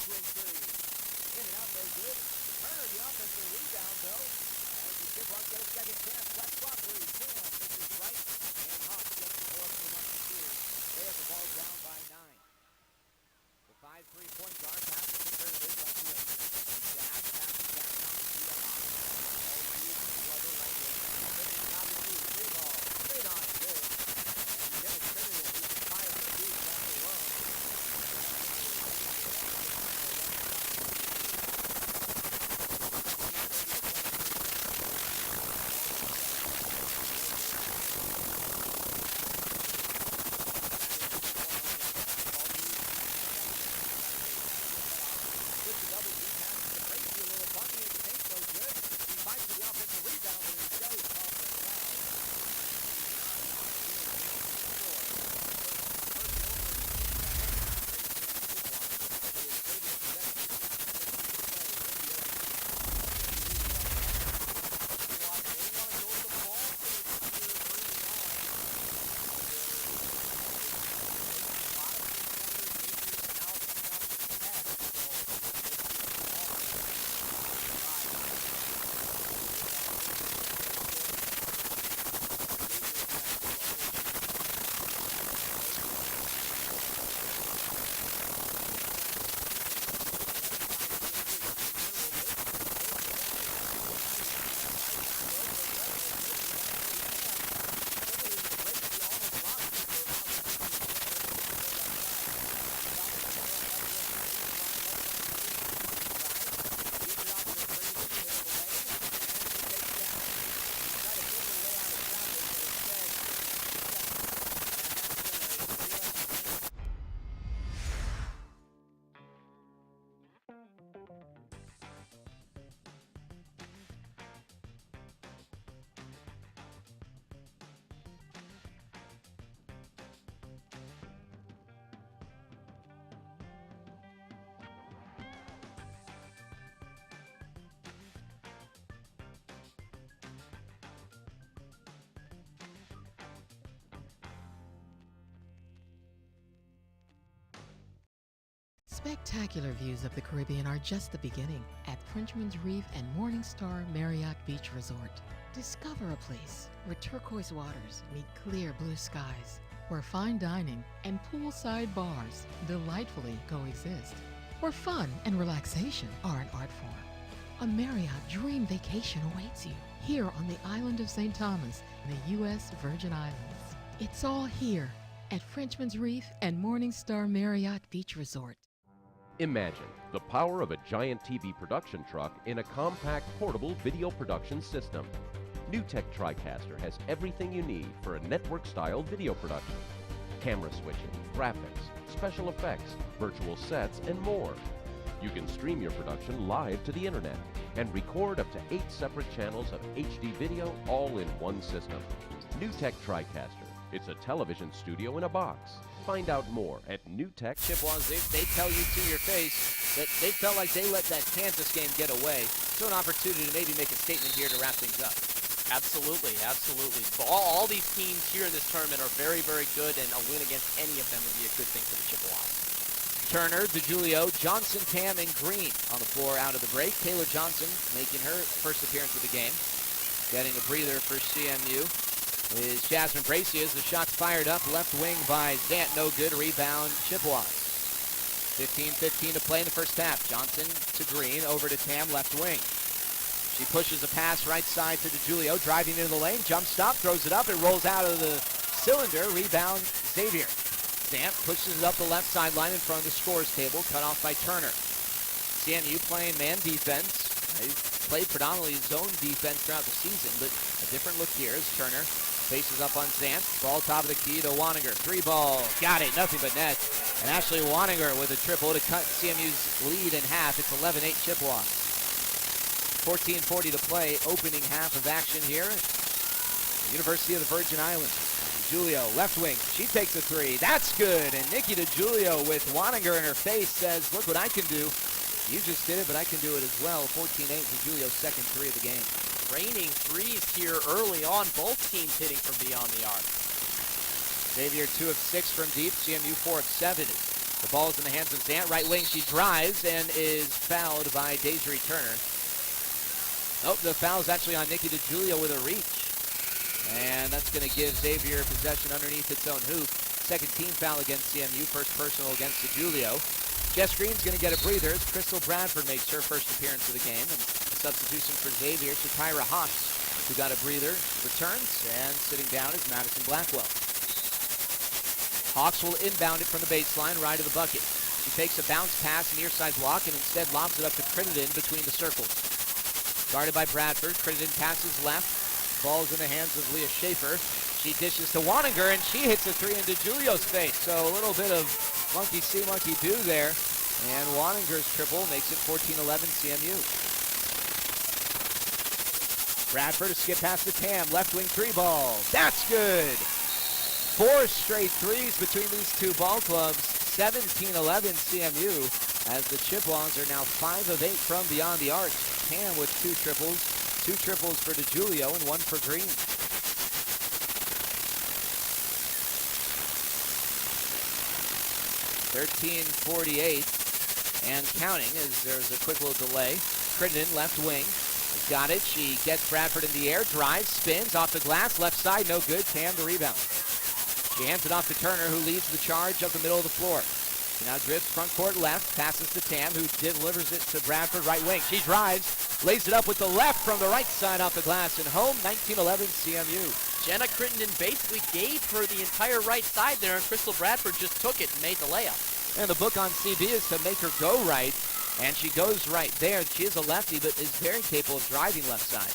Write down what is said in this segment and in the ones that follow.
twin three. In and out, no good. Turner, the offensive rebound, though. As the Chippewas get a second chance. Flex block three. Sam misses right. And Hawk gets the board for number two. They have the ball down by 9. The 5-3 point guard passes to Curtis. Left wing. Jab, passes back down to the Hawk. All feeds to Glover right there. Sitting top of the lead. Three ball. Straight on. Good. And Dennis Trinidad, who can fire for two, left alone. Spectacular views of the Caribbean are just the beginning at Frenchman's Reef and Morningstar Marriott Beach Resort. Discover a place where turquoise waters meet clear blue skies, where fine dining and poolside bars delightfully coexist, where fun and relaxation are an art form. A Marriott dream vacation awaits you here on the island of St. Thomas in the U.S. Virgin Islands. It's all here at Frenchman's Reef and Morningstar Marriott Beach Resort. Imagine the power of a giant TV production truck in a compact portable video production system. NewTek TriCaster has everything you need for a network-style video production. Camera switching, graphics, special effects, virtual sets, and more. You can stream your production live to the internet and record up to 8 separate channels of HD video all in one system. NewTek TriCaster. It's a television studio in a box. Find out more at NewTek. Chippewas, they tell you to your face that they felt like they let that Kansas game get away. So an opportunity to maybe make a statement here to wrap things up. Absolutely, absolutely. All these teams here in this tournament are very, very good, and a win against any of them would be a good thing for the Chippewas. Turner, DeJulio, Johnson, Tam, and Green on the floor out of the break. Taylor Johnson making her first appearance of the game. Getting a breather for CMU is Jasmine Bracy as the shot's fired up. Left wing by Zant, no good. Rebound, Chippewas. 15-15 to play in the first half. Johnson to Green, over to Tam, left wing. She pushes a pass right side to DeJulio, driving into the lane. Jump stop, throws it up. It rolls out of the cylinder. Rebound, Xavier. Zant pushes it up the left sideline in front of the scores table, cut off by Turner. CMU playing man defense. They've played predominantly zone defense throughout the season, but a different look here as Turner faces up on Zant. Ball top of the key to Wanninger. 3 ball. Got it. Nothing but net. And Ashley Wanninger with a triple to cut CMU's lead in half. It's 11-8 Chippewas. 14:40 to play. Opening half of action here. University of the Virgin Islands. Julio, left wing. She takes a 3. That's good. And Nikki DeJulio with Wanninger in her face says, look what I can do. You just did it, but I can do it as well. 14-8 DeJulio's second 3 of the game. Raining threes here early on, both teams hitting from beyond the arc. Xavier 2 of 6 from deep. CMU 4 of 7. The ball's in the hands of Zant. Right wing, she drives and is fouled by Desiree Turner. Oh, the foul's actually on Nikki DiGiulio with a reach. And that's going to give Xavier possession underneath its own hoop. Second team foul against CMU, first personal against DiGiulio. Jess Green's going to get a breather as Crystal Bradford makes her first appearance of the game. And the substitution for Xavier, Shakira Hawks, who got a breather, returns. And sitting down is Madison Blackwell. Hawks will inbound it from the baseline, right of the bucket. She takes a bounce pass, near side block, and instead lobs it up to Crittenden between the circles. Guarded by Bradford, Crittenden passes left. Ball's in the hands of Leah Schaefer. She dishes to Waninger, and she hits a three into Julio's face. So a little bit of monkey see, monkey do there. And Waninger's triple makes it 14-11 CMU. Bradford, a skip pass to Tam. Left wing three ball. That's good. 4 straight threes between these two ball clubs. 17-11 CMU as the Chippewas are now 5 of 8 from beyond the arc. Tam with 2 triples. 2 triples for DiGiulio and 1 for Green. 13:48 and counting as there's a quick little delay. Crittenden, left wing. Has got it. She gets Bradford in the air. Drives, spins off the glass. Left side, no good. Tam the rebound. She hands it off to Turner, who leads the charge up the middle of the floor. She now drifts front court left, passes to Tam, who delivers it to Bradford, right wing. She drives, lays it up with the left from the right side off the glass, and home, 19-11 CMU. Jenna Crittenden basically gave her the entire right side there, and Crystal Bradford just took it and made the layup. And the book on CB is to make her go right, and she goes right there. She is a lefty, but is very capable of driving left side.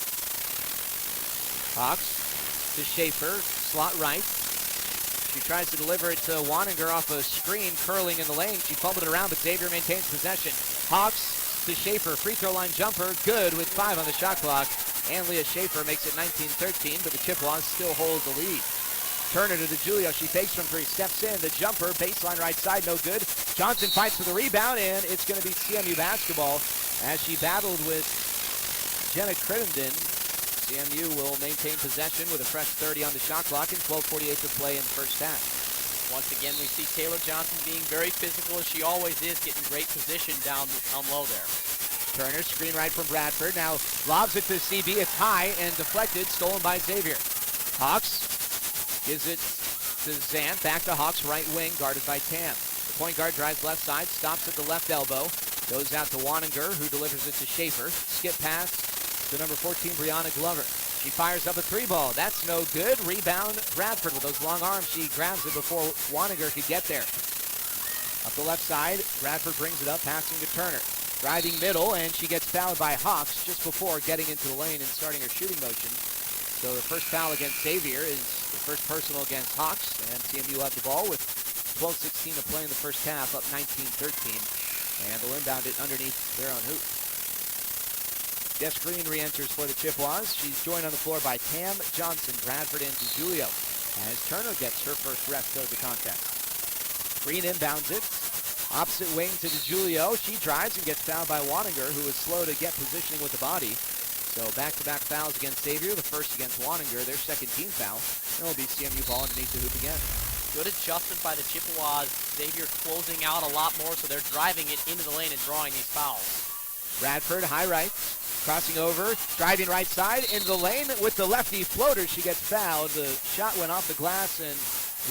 Hawks to Schaefer, slot right. She tries to deliver it to Waninger off a screen, curling in the lane. She fumbled it around, but Xavier maintains possession. Hawks to Schaefer, free throw line jumper, good with 5 on the shot clock. And Leah Schaefer makes it 19-13, but the Chippewas still hold the lead. Turner to DiGiulio, she fakes from 3, steps in, the jumper, baseline right side, no good. Johnson fights for the rebound, and it's going to be CMU basketball as she battled with Jenna Crittenden. CMU will maintain possession with a fresh 30 on the shot clock and 12:48 to play in the first half. Once again, we see Taylor Johnson being very physical, as she always is, getting great position down low there. Turner, screen right from Bradford, now lobs it to CB, it's high and deflected, stolen by Xavier. Hawks gives it to Zant, back to Hawks, right wing, guarded by Tam. The point guard drives left side, stops at the left elbow, goes out to Waninger, who delivers it to Schaefer. Skip pass to number 14, Brianna Glover. She fires up a 3 ball. That's no good. Rebound, Bradford with those long arms. She grabs it before Waninger could get there. Up the left side, Bradford brings it up, passing to Turner. Driving middle, and she gets fouled by Hawks just before getting into the lane and starting her shooting motion. So the first foul against Xavier is the first personal against Hawks, and CMU have the ball with 12:16 to play in the first half, up 19-13, and they'll inbound it underneath their own hoop. Jess Green re-enters for the Chippewas. She's joined on the floor by Tam, Johnson, Bradford, and DiGiulio as Turner gets her first rest of the contest. Green inbounds it. Opposite wing to DiGiulio. She drives and gets fouled by Waninger, who is slow to get positioning with the body. So back-to-back fouls against Xavier, the first against Waninger, their second team foul. And it'll be CMU ball underneath the hoop again. Good adjustment by the Chippewas. Xavier closing out a lot more, so they're driving it into the lane and drawing these fouls. Bradford, high right. Crossing over, driving right side, into the lane with the lefty floater. She gets fouled. The shot went off the glass and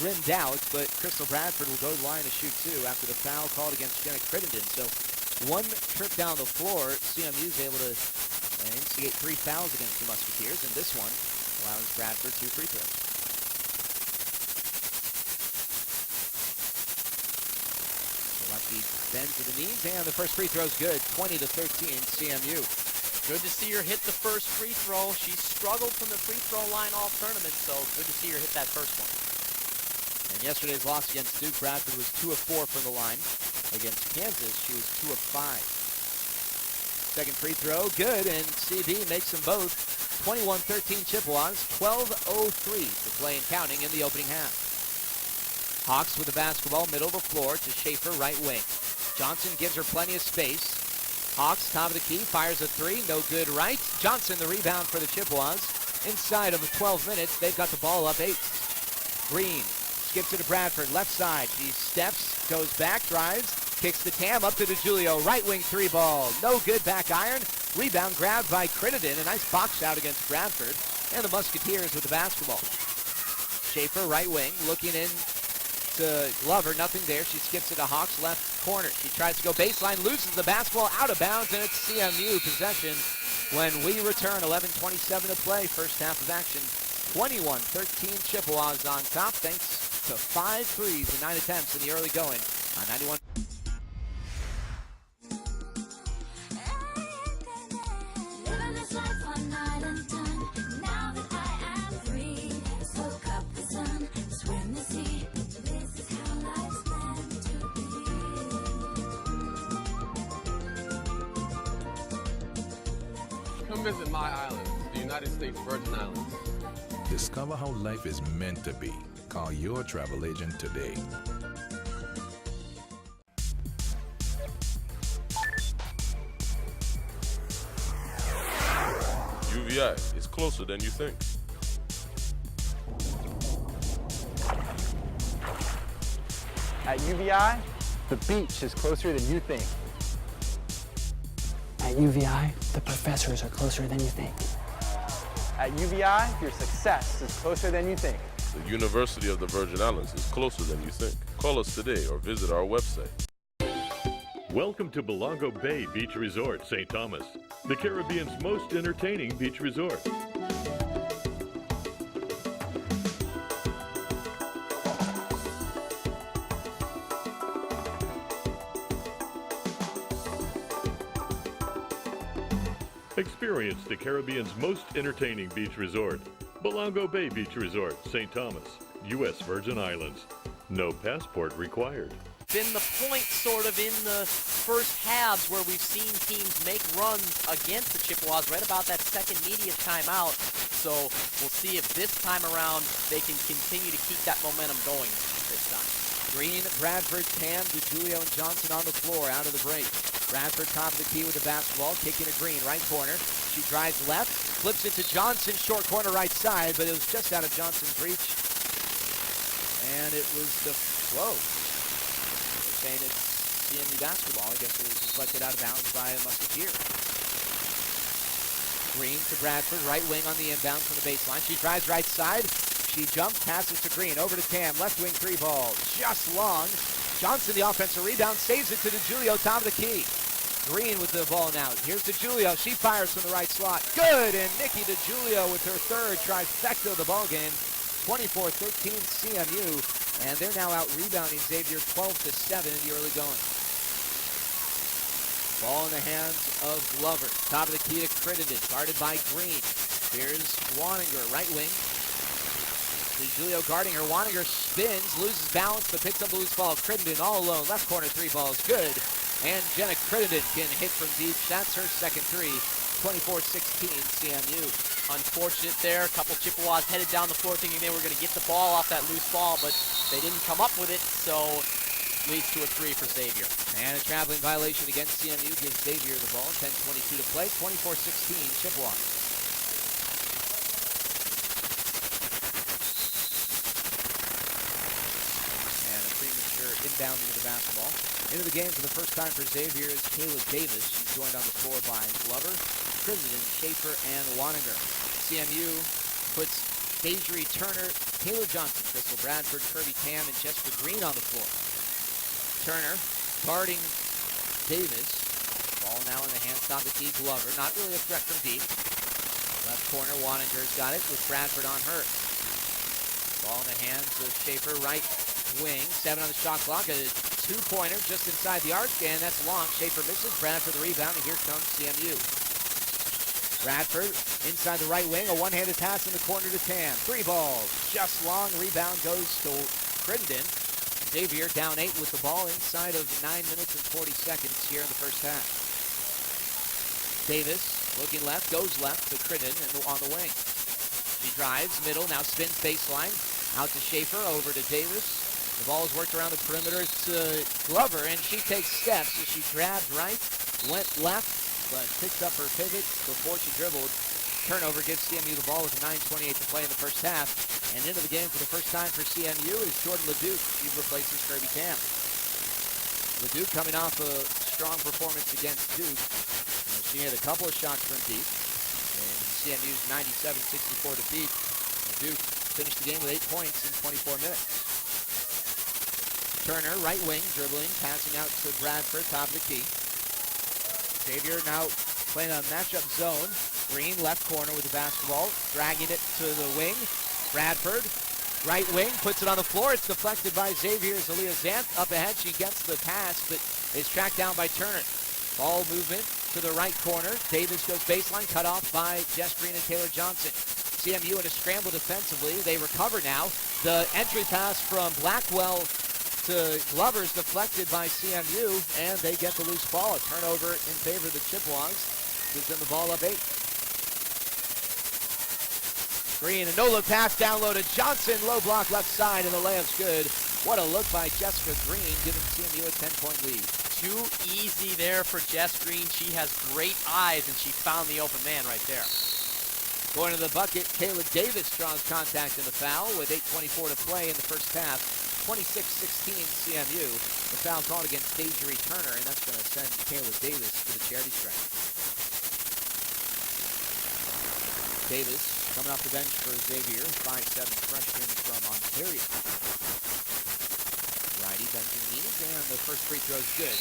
rimmed out, but Crystal Bradford will go to the line to shoot 2 after the foul called against Jenna Crittenden. So 1 trip down the floor, CMU's able to instigate 3 fouls against the Musketeers, and this one allows Bradford 2 free throws. The lefty bends to the knees, and the first free throw is good. 20-13, CMU. Good to see her hit the first free throw. She's struggled from the free throw line all tournament, so good to see her hit that first one. And yesterday's loss against Duke, Bradford was 2 of 4 from the line. Against Kansas, she was 2 of 5. Second free throw, good, and CB makes them both. 21-13 Chippewas, 12:03 to play and counting in the opening half. Hawks with the basketball, middle of the floor to Schaefer, right wing. Johnson gives her plenty of space. Hawks, top of the key, fires a 3, no good right. Johnson, the rebound for the Chippewas. Inside of the 12 minutes, they've got the ball up 8. Green skips it to Bradford, left side. She steps, goes back, drives, kicks to Tam, up to DeJulio, right wing three ball, no good, back iron, rebound grabbed by Crittenden, a nice box out against Bradford, and the Musketeers with the basketball. Schaefer, right wing, looking in to Glover, nothing there, she skips it to Hawks, left corner, she tries to go baseline, loses the basketball, out of bounds, and it's CMU possession when we return. 11:27 to play, first half of action. 21-13 Chippewas on top, thanks to 5 threes and 9 attempts in the early going on 91. Come visit my island, the United States Virgin Islands. Discover how life is meant to be. Call your travel agent today. UVI is closer than you think. At UVI, the beach is closer than you think. At UVI, the professors are closer than you think. At UVI, your success is closer than you think. The University of the Virgin Islands is closer than you think. Call us today or visit our website. Welcome to Belongo Bay Beach Resort, St. Thomas, the Caribbean's most entertaining beach resort. Experience the Caribbean's most entertaining beach resort, Belongo Bay Beach Resort, St. Thomas, U.S. Virgin Islands. No passport required. Been the point sort of in the first halves where we've seen teams make runs against the Chippewas right about that second media timeout. So we'll see if this time around they can continue to keep that momentum going this time. Green, Bradford, Tam, DeJulio, and Johnson on the floor out of the break. Bradford top of the key with the basketball, kicking to Green, right corner. She drives left, flips it to Johnson, short corner right side, but it was just out of Johnson's reach. And it was the whoa. They're saying it's CMU basketball. I guess it was deflected out of bounds by a Musketeer. Green to Bradford, right wing on the inbound from the baseline. She drives right side. She jumps, passes to Green, over to Tam, left wing three ball, just long. Johnson, the offensive rebound, saves it to DeJulio, top of the key. Green with the ball now. Here's DeJulio. She fires from the right slot. Good, and Nikki DeJulio with her third trifecta of the ball game. 24-13 CMU, and they're now out rebounding Xavier 12-7 in the early going. Ball in the hands of Glover. Top of the key to Crittenden, guarded by Green. Here's Waninger, right wing. DeJulio guarding her. Waninger spins, loses balance, but picks up the loose ball. Crittenden all alone. Left corner three balls good. And Jenna Crittenden can hit from deep. That's her second three. 24-16 CMU. Unfortunate there. A couple Chippewas headed down the floor thinking they were going to get the ball off that loose ball, but they didn't come up with it, so leads to a three for Xavier. And a traveling violation against CMU gives Xavier the ball. 10:22 to play. 24-16 Chippewas. Inbounding the basketball. Into the game for the first time for Xavier is Kayla Davis. She's joined on the floor by Glover, Crittenden, Schaefer, and Waninger. CMU puts Deidre Turner, Taylor Johnson, Crystal Bradford, Kirby Tam, and Jessica Green on the floor. Turner guarding Davis. Ball now in the hands of the key Glover. Not really a threat from deep. Left corner, Waninger's got it with Bradford on her. Ball in the hands of Schaefer, right wing, 7 on the shot clock, a two-pointer just inside the arc, and that's long. Schaefer misses, Bradford the rebound, and here comes CMU. Bradford inside the right wing, a one-handed pass in the corner to Tam. Three balls, just long, rebound goes to Crittenden. Xavier down 8 with the ball inside of 9 minutes and 40 seconds here in the first half. Davis looking left, goes left to Crittenden on the wing. She drives, middle, now spins baseline, out to Schaefer, over to Davis. The ball is worked around the perimeter to Glover, and she takes steps as she grabbed right, went left, but picked up her pivot before she dribbled. Turnover gives CMU the ball with 9:28 to play in the first half. And into the game for the first time for CMU is Jordan LeDuc. She replaces Kirby Tam. LeDuc coming off a strong performance against Duke. She had a couple of shots from deep. And CMU's 97-64 defeat. Duke finished the game with 8 points in 24 minutes. Turner, right wing, dribbling, passing out to Bradford, top of the key. Xavier now playing a matchup zone. Green, left corner with the basketball, dragging it to the wing. Bradford, right wing, puts it on the floor. It's deflected by Xavier's Aaliyah Zant. Up ahead, she gets the pass, but is tracked down by Turner. Ball movement to the right corner. Davis goes baseline, cut off by Jess Green and Taylor Johnson. CMU in a scramble defensively. They recover now. The entry pass from Blackwell to Glover's deflected by CMU, and they get the loose ball. A turnover in favor of the Chippewas. Gives them the ball up 8. Green, a no-look pass down low to Johnson. Low block left side, and the layup's good. What a look by Jessica Green, giving CMU a 10-point lead. Too easy there for Jess Green. She has great eyes, and she found the open man right there. Going to the bucket, Kayla Davis draws contact in the foul with 8:24 to play in the first half. 26-16 CMU. The foul called against Deidre Turner, and that's going to send Kayla Davis to the charity stripe. Davis coming off the bench for Xavier, 5'7" freshman from Ontario. Righty benching knees, and the first free throw is good.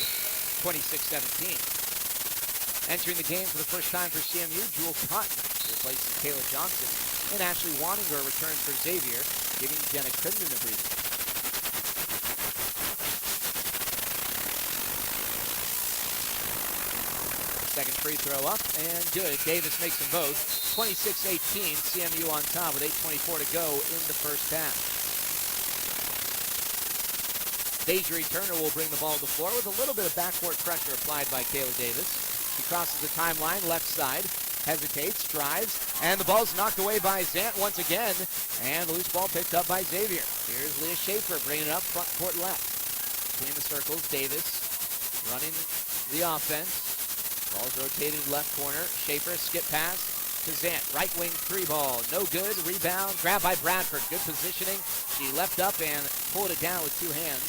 26-17. Entering the game for the first time for CMU, Jewel Cotton replaces Kayla Johnson, and Ashley Waninger returns for Xavier, giving Jenna Crittenden a breather. Second free throw up, and good. Davis makes them both. 26-18, CMU on top with 8:24 to go in the first half. Deidre Turner will bring the ball to the floor with a little bit of backcourt pressure applied by Kayla Davis. She crosses the timeline, left side, hesitates, drives, and the ball's knocked away by Zant once again, and the loose ball picked up by Xavier. Here's Leah Schaefer bringing it up front court left. Between the circles, Davis running the offense. Ball's rotated left corner. Schaefer, skip pass to Zant. Right wing 3-ball. No good. Rebound. Grabbed by Bradford. Good positioning. She left up and pulled it down with 2 hands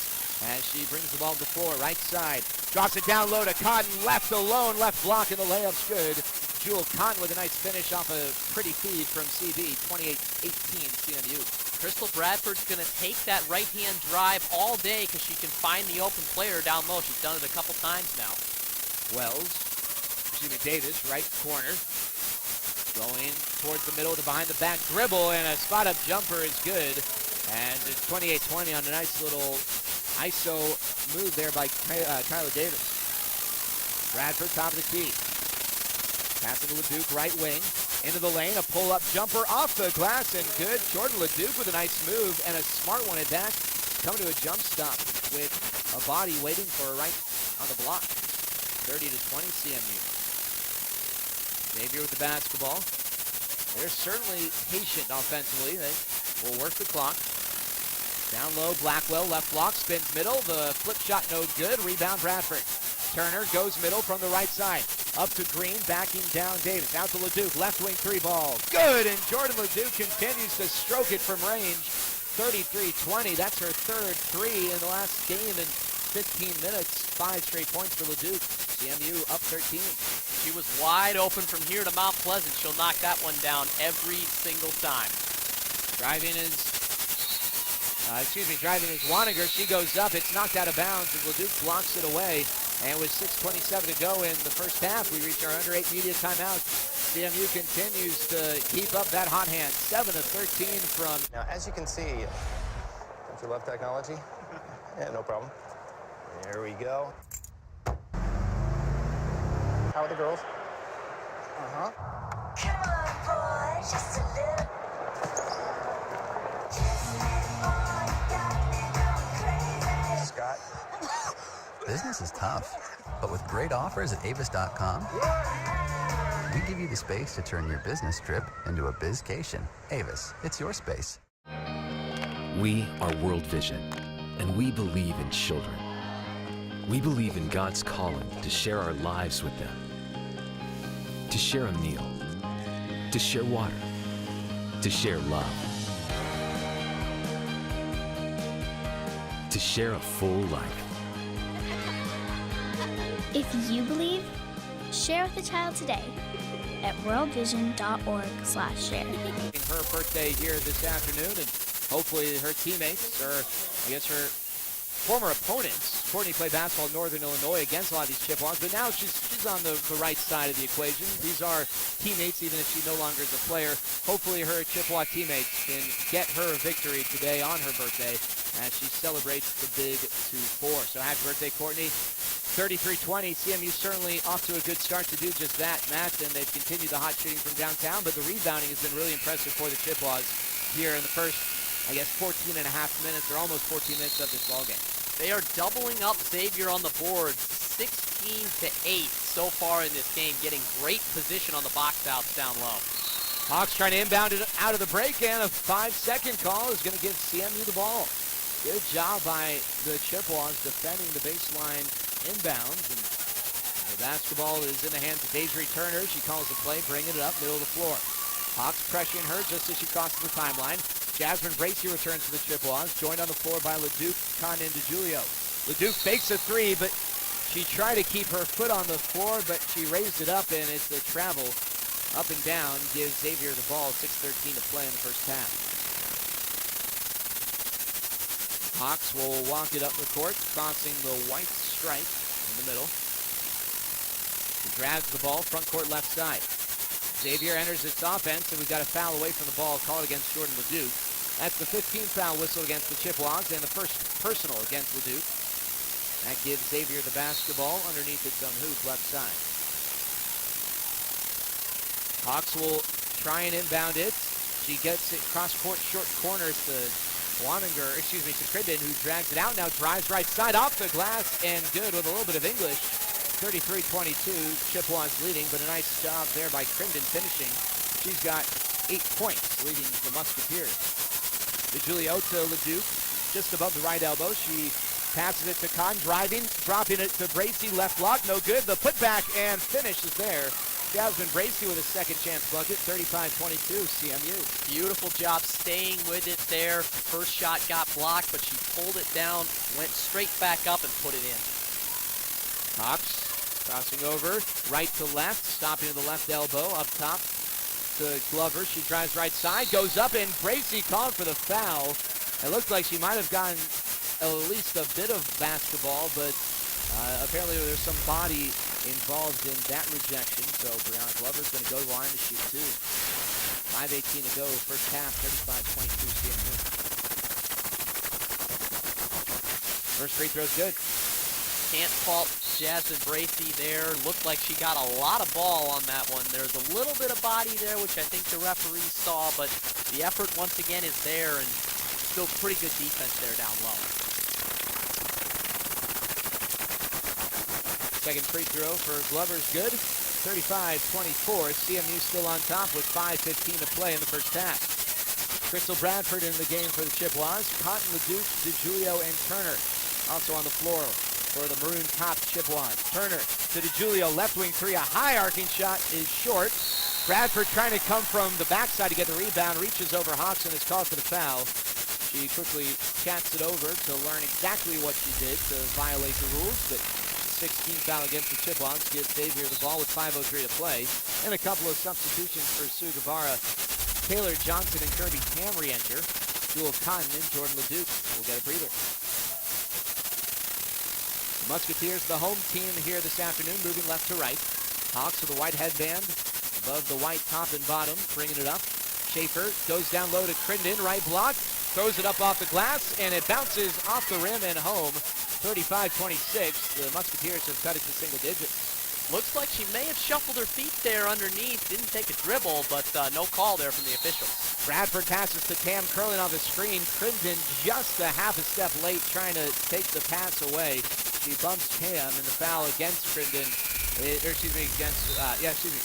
as she brings the ball to the floor. Right side. Drops it down low to Cotton. Left alone. Left block, and the layup's good. Jewel Cotton with a nice finish off a pretty feed from CB. 28-18 CMU. Crystal Bradford's going to take that right-hand drive all day because she can find the open player down low. She's done it a couple times now. Davis, right corner. Going towards the middle to behind the back dribble, and a spot-up jumper is good. And it's 28-20 on a nice little ISO move there by Kyla Davis. Bradford, top of the key. Passing to LeDuc, right wing. Into the lane, a pull-up jumper off the glass, and good. Jordan LeDuc with a nice move, and a smart one at that. Coming to a jump stop with a body waiting for her right on the block. 30-20 CMU. Xavier with the basketball. They're certainly patient offensively. They will work the clock. Down low, Blackwell, left block, spins middle. The flip shot no good. Rebound Bradford. Turner goes middle from the right side. Up to Green, backing down Davis. Out to LeDuc, left wing 3-ball. Good, and Jordan LeDuc continues to stroke it from range. 33-20. That's her third 3 in the last game in 15 minutes. 5 straight points for LeDuc. CMU up 13. She was wide open from here to Mount Pleasant. She'll knock that one down every single time. Driving is Waninger. She goes up. It's knocked out of bounds as LeDuc blocks it away. And with 6:27 to go in the first half, we reach our under 8 media timeout. CMU continues to keep up that hot hand. 7 of 13 from. Now, as you can see, don't you love technology? Yeah, no problem. There we go. How are the girls? Uh-huh. Come on, boy, just a little. Scott, business is tough, but with great offers at Avis.com, we give you the space to turn your business trip into a bizcation. Avis, it's your space. We are World Vision, and we believe in children. We believe in God's calling to share our lives with them, to share a meal, to share water, to share love, to share a full life. If you believe, share with a child today at worldvision.org/share. Her birthday here this afternoon, and hopefully her teammates, or I guess her former opponents. Courtney played basketball in Northern Illinois against a lot of these Chippewas, but now she's on the right side of the equation. These are teammates, even if she no longer is a player. Hopefully her Chippewa teammates can get her a victory today on her birthday as she celebrates the big 2-4. So happy birthday, Courtney. 33-20, CMU certainly off to a good start to do just that, Matt, and they've continued the hot shooting from downtown, but the rebounding has been really impressive for the Chippewas here in the first, I guess, 14 and a half minutes, or almost 14 minutes of this ballgame. They are doubling up Xavier on the board, 16-8 so far in this game, getting great position on the box outs down low. Hawks trying to inbound it out of the break, and a 5-second call is going to give CMU the ball. Good job by the Chippewas defending the baseline inbounds, and the basketball is in the hands of Desiree Turner. She calls the play, bringing it up middle of the floor. Hawks pressuring her just as she crosses the timeline. Jasmine Bracey returns to the Chippewas, joined on the floor by LeDuc, Con, and DiGiulio. LeDuc fakes a three, but she tried to keep her foot on the floor, but she raised it up, and it's the travel up and down gives Xavier the ball. 6:13 to play in the first half. Hawks will walk it up the court, crossing the white stripe in the middle. He grabs the ball, front court left side. Xavier enters its offense, and we've got a foul away from the ball called against Jordan LeDuc. That's the 15th foul whistle against the Chippewas, and the first personal against LeDuc. That gives Xavier the basketball underneath its own hoop left side. Hawks will try and inbound it. She gets it cross-court short corners to Crittenden, who drags it out, now drives right side off the glass, and good with a little bit of English. 33-22, Chippewas leading, but a nice job there by Crittenden finishing. She's got 8 points, leading the Musketeers. DiGiulio to LeDuc, just above the right elbow. She passes it to Con, driving, dropping it to Bracey, left block, no good. The putback and finish is there. Jasmine Bracey with a second chance bucket, 35-22, CMU. Beautiful job staying with it there. First shot got blocked, but she pulled it down, went straight back up and put it in. Hawks crossing over, right to left, stopping to the left elbow, up top to Glover. She drives right side, goes up, and Bracey called for the foul. It looked like she might have gotten at least a bit of basketball, but apparently there's some body involved in that rejection, so Brianna Glover's going to go to the line to shoot two. 5:18 to go, first half, 35-22 CMU. First free throw's good. Can't fault Jasmine Bracey there. Looked like she got a lot of ball on that one. There's a little bit of body there, which I think the referee saw, but the effort once again is there, and still pretty good defense there down low. Second free throw for Glover's good. 35-24. CMU still on top with 5:15 to play in the first half. Crystal Bradford in the game for the Chippewas. Cotton, LeDuc, DiGiulio, and Turner also on the floor for the maroon-topped Chippewas. Turner to DiGiulio, left wing three. A high arcing shot is short. Bradford trying to come from the backside to get the rebound. Reaches over Hawks and is called for the foul. She quickly chats it over to learn exactly what she did to violate the rules, but 16th foul against the Chippewas gives Xavier the ball with 5:03 to play. And a couple of substitutions for Sue Guevara. Taylor Johnson and Kirby Tam re-enter. Jewel Cotton and Jordan LeDuc will get a breather. The Musketeers, the home team here this afternoon, moving left to right. Hawks with the white headband above the white top and bottom, bringing it up. Schaefer goes down low to Crittenden, right block, throws it up off the glass, and it bounces off the rim and home. 35-26, the Musketeers have cut it to single digits. Looks like she may have shuffled her feet there underneath. Didn't take a dribble, but no call there from the officials. Bradford passes to Tam curling on the screen. Crittenden just a half a step late trying to take the pass away. She bumps Tam, and the foul against Crittenden,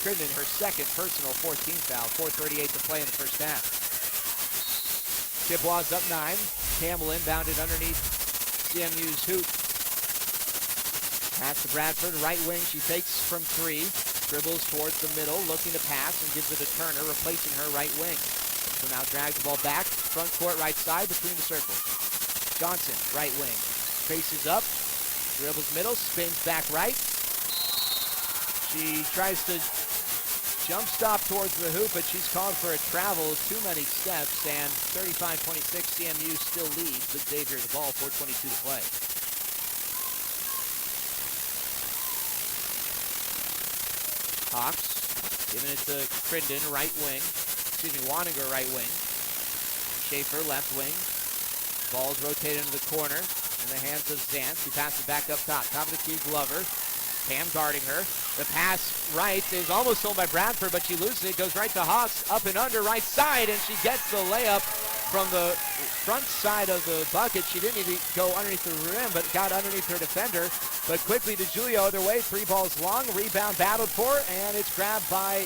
Crittenden, her second personal 14th foul. 4:38 to play in the first half. Chippewas up 9. Tam will inbound it underneath CMU's hoop. Pass to Bradford, right wing, she takes from three, dribbles towards the middle, looking to pass, and gives it to Turner, replacing her right wing. So now drags the ball back, front court right side between the circles. Johnson, right wing, faces up, dribbles middle, spins back right, She tries to jump stop towards the hoop, but she's called for a travel, too many steps, and 35-26, CMU still leads, but Xavier the ball, 4:22 to play. Hawks giving it to Crinden, Waninger, right wing. Schaefer, left wing. Ball's rotated into the corner in the hands of Zantz, who passes back up top. Top of the key, Glover. Pam guarding her. The pass right is almost sold by Bradford, but she loses it. Goes right to Hawks, up and under, right side, and she gets the layup from the front side of the bucket. She didn't even go underneath the rim, but got underneath her defender. But quickly DeGiulio other way, 3 balls long, rebound battled for, and it's grabbed by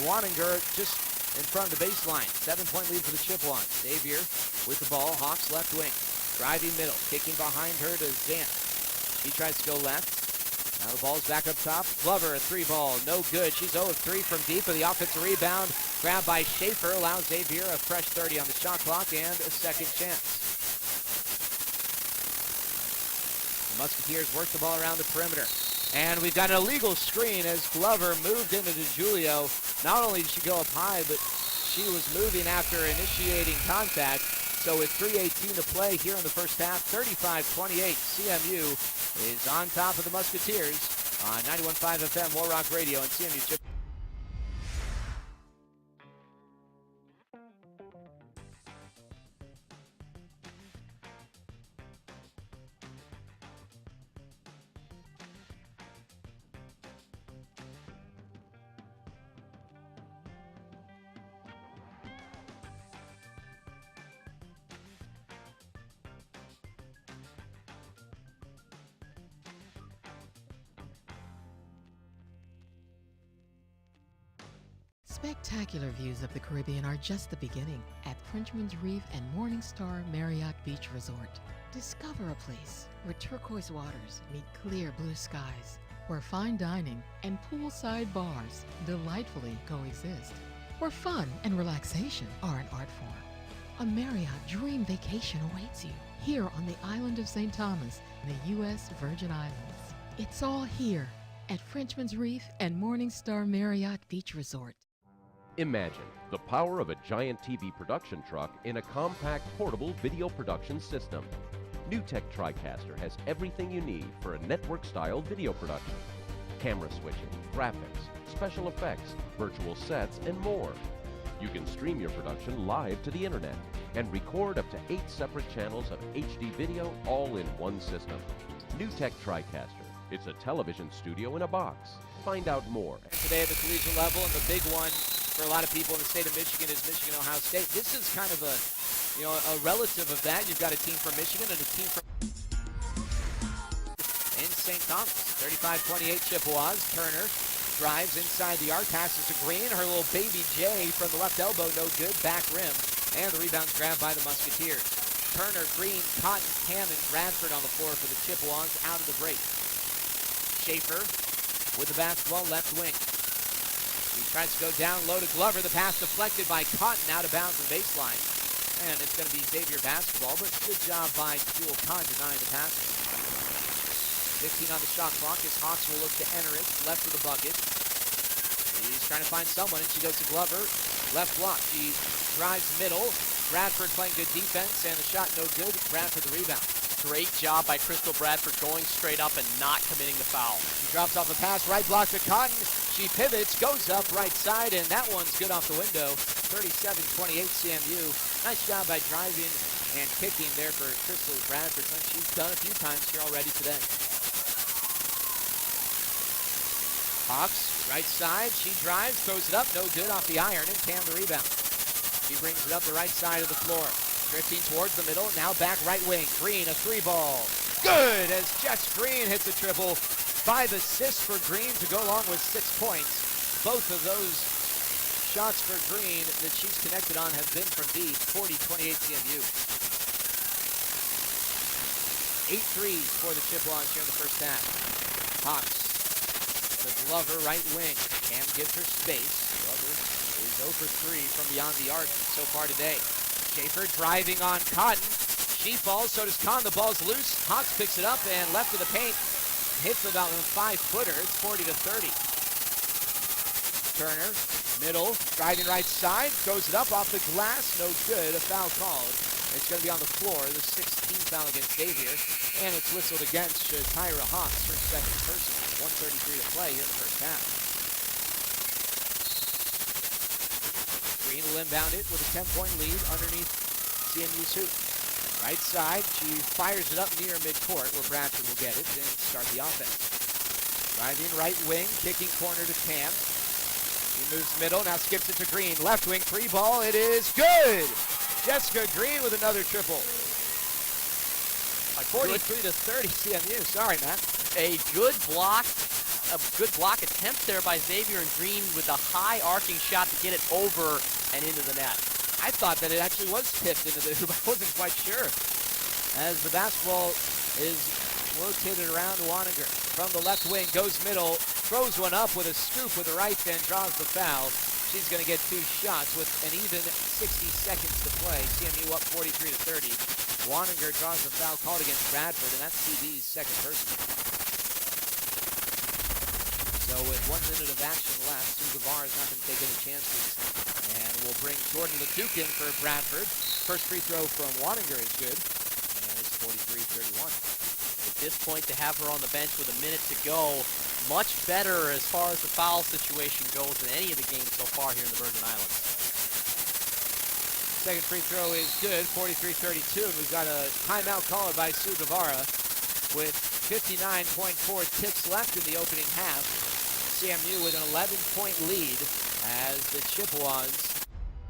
Waninger just in front of the baseline. 7-point lead for the Chippewas. Xavier with the ball, Hawks left wing. Driving middle, kicking behind her to Zantz. She tries to go left. Now the ball's back up top. Glover, a 3-ball, no good. She's 0 of 3 from deep, but the offensive rebound grabbed by Schaefer allows Xavier a fresh 30 on the shot clock and a second chance. The Musketeers work the ball around the perimeter. And we've got an illegal screen as Glover moved into DeGiulio. Not only did she go up high, but she was moving after initiating contact. So with 3:18 to play here in the first half, 35-28, CMU is on top of the Musketeers on 91.5 FM, War Rock Radio, and CMU Chip. Spectacular views of the Caribbean are just the beginning at Frenchman's Reef and Morningstar Marriott Beach Resort. Discover a place where turquoise waters meet clear blue skies, where fine dining and poolside bars delightfully coexist, where fun and relaxation are an art form. A Marriott dream vacation awaits you here on the island of St. Thomas in the U.S. Virgin Islands. It's all here at Frenchman's Reef and Morningstar Marriott Beach Resort. Imagine the power of a giant TV production truck in a compact portable video production system. NewTek TriCaster has everything you need for a network-style video production. Camera switching, graphics, special effects, virtual sets, and more. You can stream your production live to the internet and record up to 8 separate channels of HD video all in one system. NewTek TriCaster. It's a television studio in a box. Find out more. Today at the collegiate level, and the big one for a lot of people in the state of Michigan is Michigan-Ohio State. This is kind of a relative of that. You've got a team from Michigan and a team from in St. Thomas. 35-28 Chippewas. Turner drives inside the arc, passes to Green. Her little baby J from the left elbow, no good. Back rim, and the rebound's grabbed by the Musketeers. Turner, Green, Cotton, Hammond, Bradford on the floor for the Chippewas out of the break. Schaefer with the basketball, left wing. He tries to go down low to Glover. The pass deflected by Cotton out of bounds on the baseline. And it's going to be Xavier basketball, but good job by Jewel Kahn denying the pass. 15 on the shot clock as Hawks will look to enter it. Left of the bucket. He's trying to find someone, and she goes to Glover. Left block. She drives middle. Bradford playing good defense, and the shot no good. Bradford the rebound. Great job by Crystal Bradford going straight up and not committing the foul. She drops off a pass, right block to Cotton. She pivots, goes up right side, and that one's good off the window. 37-28 CMU. Nice job by driving and kicking there for Crystal Bradford. She's done a few times here already today. Hawks, right side. She drives, throws it up, no good off the iron, and Cam the rebound. She brings it up the right side of the floor. Drifting towards the middle, now back right wing. Green, a 3-ball. Good as Jess Green hits a triple. 5 assists for Green to go along with 6 points. Both of those shots for Green that she's connected on have been from deep. 40-28 CMU. 8 threes for the Chippewas here in the first half. Hawks to Glover, right wing. Cam gives her space. Glover is 0 for 3 from beyond the arc so far today. Schaefer driving on Cotton. She falls, so does Kahn. The ball's loose. Hawks picks it up and left of the paint. Hits about a 5-footer. It's 40-30. Turner, middle, driving right side, throws it up off the glass, no good, a foul called. It's going to be on the floor, the 16th foul against Xavier, and it's whistled against Tyra Hawks, her second personal. 1:33 to play here in the first half. Green will inbound it with a 10-point lead underneath CMU's hoop. Right side, she fires it up near midcourt where Bradford will get it and start the offense. Driving right wing, kicking corner to Tam. He moves middle, now skips it to Green. Left wing, free ball, it is good! Jessica Green with another triple. 43 to 30 CMU, sorry Matt. A good block attempt there by Xavier, and Green with a high arcing shot to get it over and into the net. I thought that it actually was tipped into the hoop. I wasn't quite sure. As the basketball is rotated around Waninger. From the left wing, goes middle, throws one up with a scoop with the right, then draws the foul. She's going to get two shots with an even 60 seconds to play. CMU up 43 to 30. Waninger draws the foul called against Bradford, and that's CB's second personal. So with 1 minute of action left, Sue Gavar is not going to take any chances. And we'll bring Jordan LeDuc in for Bradford. First free throw from Waninger is good. And it's 43-31. At this point, to have her on the bench with a minute to go, much better as far as the foul situation goes than any of the games so far here in the Virgin Islands. Second free throw is good, 43-32. And we've got a timeout called by Sue Guevara with 59.4 ticks left in the opening half. CMU with an 11-point lead as the Chippewas.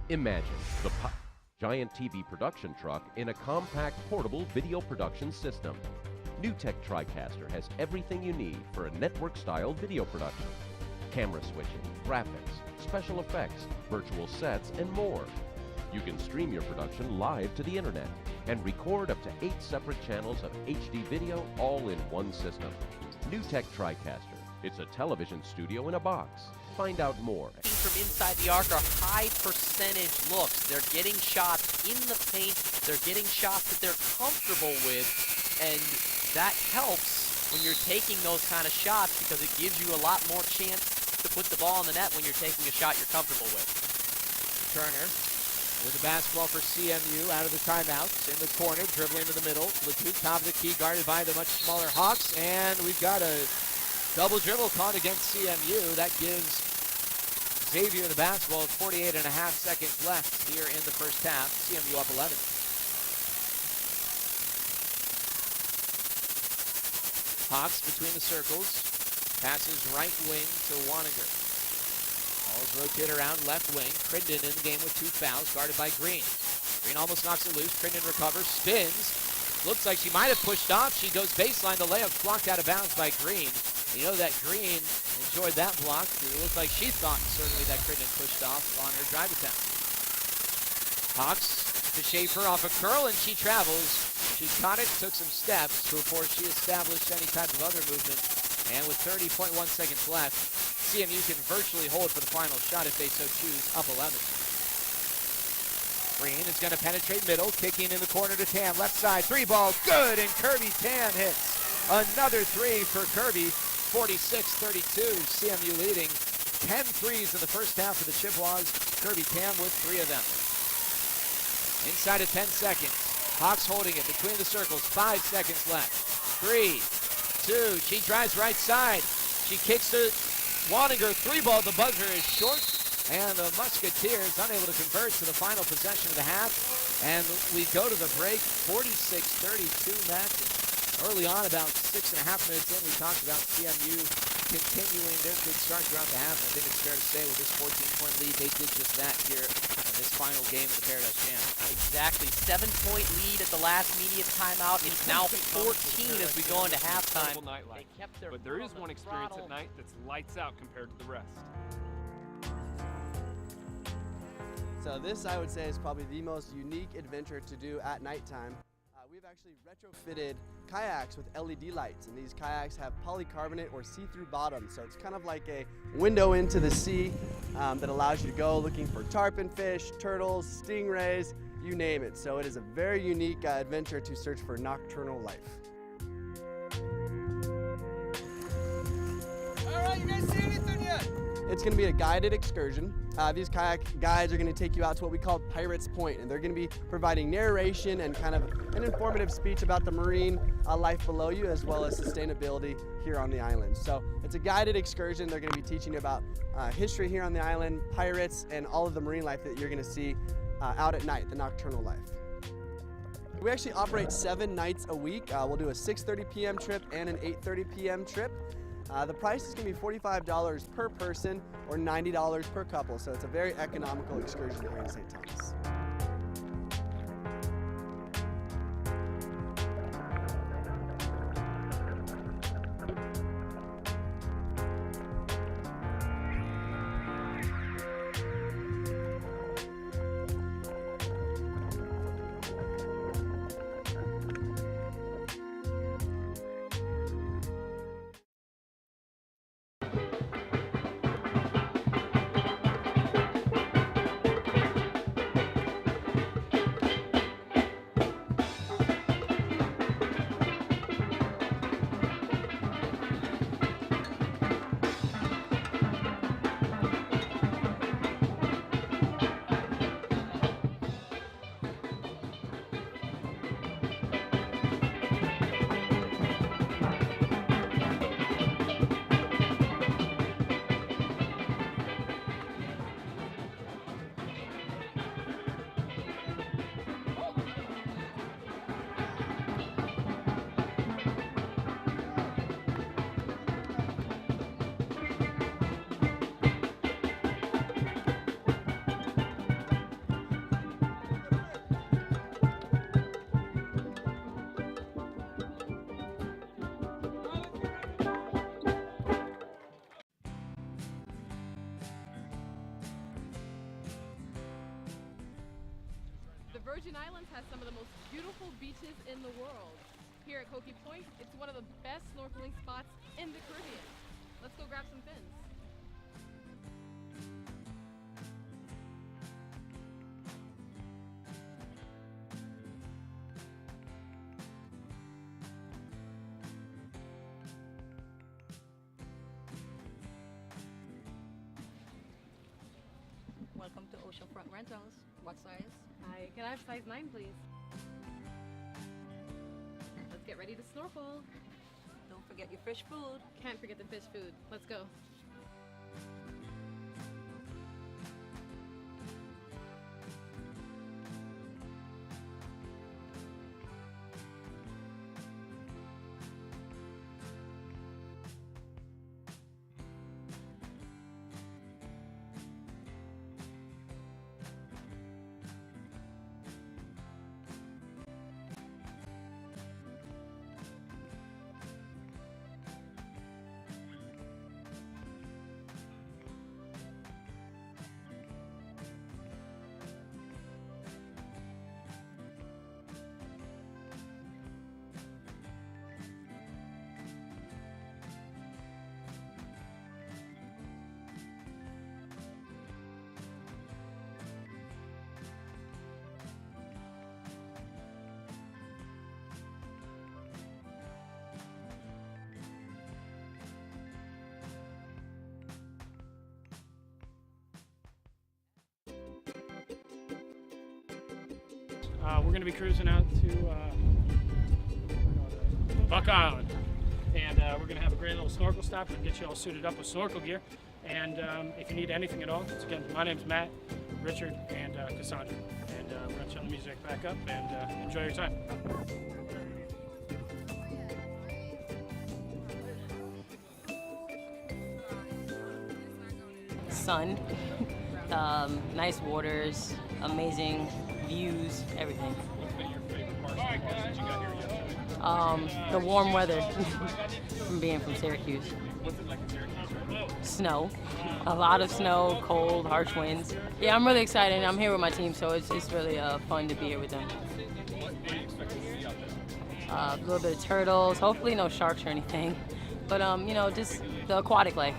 Imagine the giant TV production truck in a compact portable video production system. NewTek TriCaster has everything you need for a network-style video production. Camera switching, graphics, special effects, virtual sets, and more. You can stream your production live to the internet and record up to 8 separate channels of HD video all in one system. NewTek TriCaster. It's a television studio in a box. Find out more. From inside the arc are high percentage looks. They're getting shots in the paint. They're getting shots that they're comfortable with, and that helps when you're taking those kind of shots because it gives you a lot more chance to put the ball in the net when you're taking a shot you're comfortable with. Turner with the basketball for CMU out of the timeouts in the corner, dribbling to the middle. LeDuc top of the key, guarded by the much smaller Hawks, and we've got a double dribble caught against CMU. That gives Xavier the basketball with 48.5 seconds left here in the first half. CMU up 11. Hawks between the circles. Passes right wing to Waninger. Ball's rotate around left wing. Crittenden in the game with 2 fouls, guarded by Green. Green almost knocks it loose. Crittenden recovers, spins. Looks like she might have pushed off. She goes baseline. The layup blocked out of bounds by Green. You know that Green enjoyed that block. It looked like she thought certainly that Crittenden pushed off on her drive attempt. Hawks to Schaefer off a curl, and she travels. She caught it, took some steps before she established any type of other movement. And with 30.1 seconds left, CMU can virtually hold for the final shot if they so choose, up 11. Green is going to penetrate middle, kicking in the corner to Tam. Left side, 3 ball, good, and Kirby Tam hits. Another 3 for Kirby, 46-32, CMU leading. 10 threes in the first half of the Chippewas. Kirby Tam with 3 of them. Inside of 10 seconds. Hawks holding it between the circles, 5 seconds left. 3, 2, she drives right side. She kicks to Waninger, 3 ball, the buzzer is short. And the Musketeers unable to convert to the final possession of the half. And we go to the break, 46-32 match. Early on, about 6.5 minutes in, we talked about CMU continuing their good start throughout the half. And I think it's fair to say with this 14-point lead, they did just that here in this final game of the Paradise Jam. Exactly. 7-point lead at the last media timeout. It's now 14 as we go into halftime. But there is one experience at night that's lights out compared to the rest. So this, I would say, is probably the most unique adventure to do at nighttime. We've actually retrofitted kayaks with LED lights, and these kayaks have polycarbonate or see-through bottoms. So it's kind of like a window into the sea that allows you to go looking for tarpon fish, turtles, stingrays, you name it. So it is a very unique adventure to search for nocturnal life. All right, you guys see anything yet? it's going to be a guided excursion. These kayak guides are going to take you out to what we call Pirates Point, and they're going to be providing narration and kind of an informative speech about the marine life below you, as well as sustainability here on the island. So it's a guided excursion. They're going to be teaching you about history here on the island, pirates, and all of the marine life that you're going to see out at night, the nocturnal life. We actually operate 7 nights a week. We'll do a 6:30 p.m. trip and an 8:30 p.m. trip. The price is going to be $45 per person or $90 per couple, so it's a very economical excursion here in St. Thomas. The Virgin Islands has some of the most beautiful beaches in the world. Here at Cokie Point, it's one of the best snorkeling spots in the Caribbean. Let's go grab some fins. Welcome to Oceanfront Rentals. What size? Hi, can I have size 9, please? Let's get ready to snorkel. Don't forget your fish food. Can't forget the fish food. Let's go. We're going to be cruising out to Buck Island, and we're going to have a great little snorkel stop and get you all suited up with snorkel gear. And if you need anything at all, again, my name's Matt, Richard, and Cassandra. And we're going to turn the music back up and enjoy your time. Sun, nice waters, amazing views, everything. What's been your favorite part since you got here yesterday? The warm weather from being from Syracuse. What's it like in Syracuse right now? Snow, a lot of snow, cold, harsh winds. Yeah, I'm really excited. I'm here with my team, so it's really fun to be here with them. What do you expect to see out there? A little bit of turtles, hopefully no sharks or anything, but you know, just the aquatic life.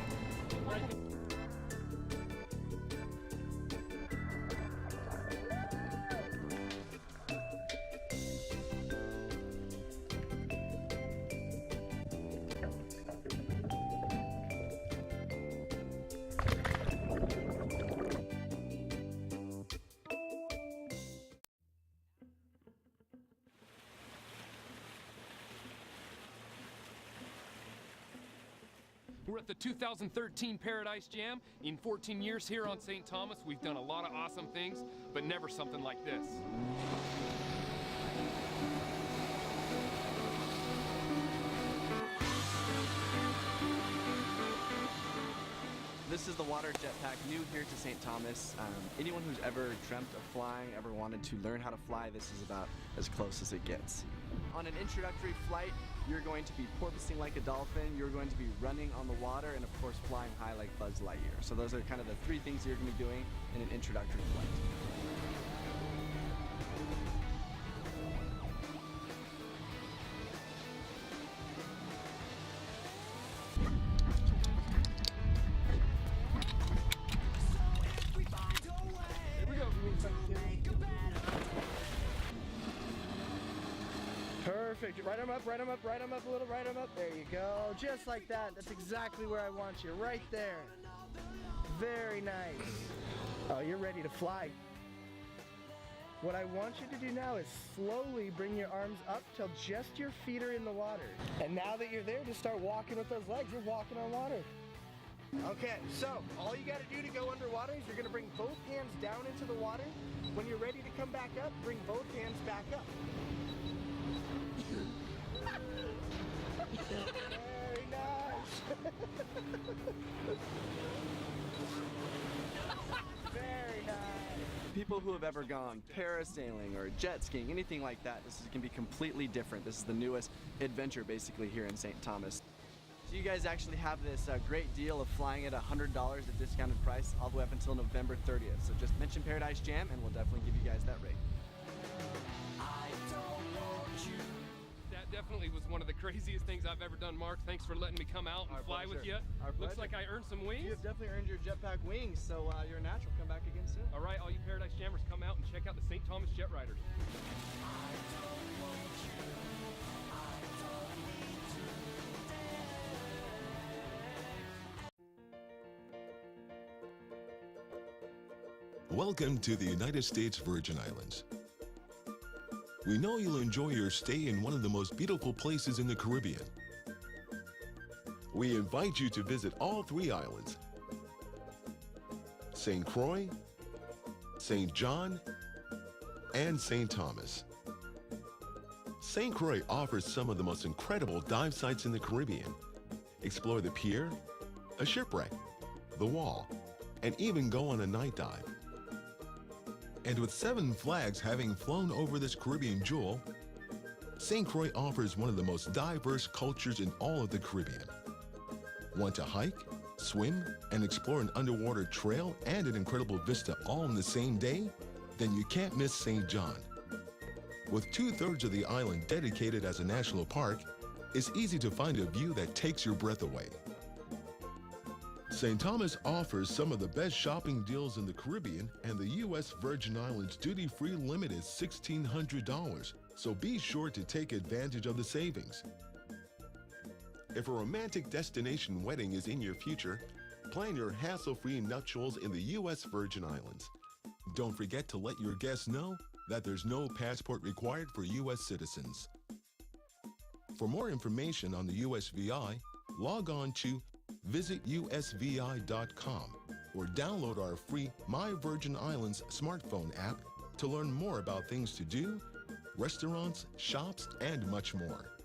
We're at the 2013 Paradise Jam. In 14 years here on St. Thomas, we've done a lot of awesome things, but never something like this. This is the water jetpack, new here to St. Thomas. Anyone who's ever dreamt of flying, ever wanted to learn how to fly, this is about as close as it gets. On an introductory flight, you're going to be porpoising like a dolphin, you're going to be running on the water, and of course flying high like Buzz Lightyear. So those are kind of the three things you're going to be doing in an introductory flight. Perfect. Right arm up, right arm up, right arm up a little, right arm up. There you go. Just like that. That's exactly where I want you. Right there. Very nice. Oh, you're ready to fly. What I want you to do now is slowly bring your arms up till just your feet are in the water. And now that you're there, just start walking with those legs. You're walking on water. Okay, so all you got to do to go underwater is you're going to bring both hands down into the water. When you're ready to come back up, bring both hands back up. Very nice. Very nice. People who have ever gone parasailing or jet skiing, anything like that, this is going to be completely different. This is the newest adventure basically here in St. Thomas. So you guys actually have this great deal of flying at $100 at discounted price all the way up until November 30th. So just mention Paradise Jam and we'll definitely give you guys that rate. That definitely was one of the craziest things I've ever done, Mark. Thanks for letting me come out and fly with you. Looks like I earned some wings. You have definitely earned your jetpack wings, so you're a natural. Come back again soon. All right, all you Paradise Jammers, come out and check out the St. Thomas Jet Riders. Welcome to the United States Virgin Islands. We know you'll enjoy your stay in one of the most beautiful places in the Caribbean. We invite you to visit all three islands: St. Croix, St. John, and St. Thomas. St. Croix offers some of the most incredible dive sites in the Caribbean. Explore the pier, a shipwreck, the wall, and even go on a night dive. And with 7 flags having flown over this Caribbean jewel, St. Croix offers one of the most diverse cultures in all of the Caribbean. Want to hike, swim, and explore an underwater trail and an incredible vista all in the same day? Then you can't miss St. John. With 2/3 of the island dedicated as a national park, it's easy to find a view that takes your breath away. St. Thomas offers some of the best shopping deals in the Caribbean, and the U.S. Virgin Islands duty-free limit is $1,600, so be sure to take advantage of the savings. If a romantic destination wedding is in your future, plan your hassle-free nuptials in the U.S. Virgin Islands. Don't forget to let your guests know that there's no passport required for U.S. citizens. For more information on the USVI, log on to visitusvi.com or download our free My Virgin Islands smartphone app to learn more about things to do, restaurants, shops, and much more.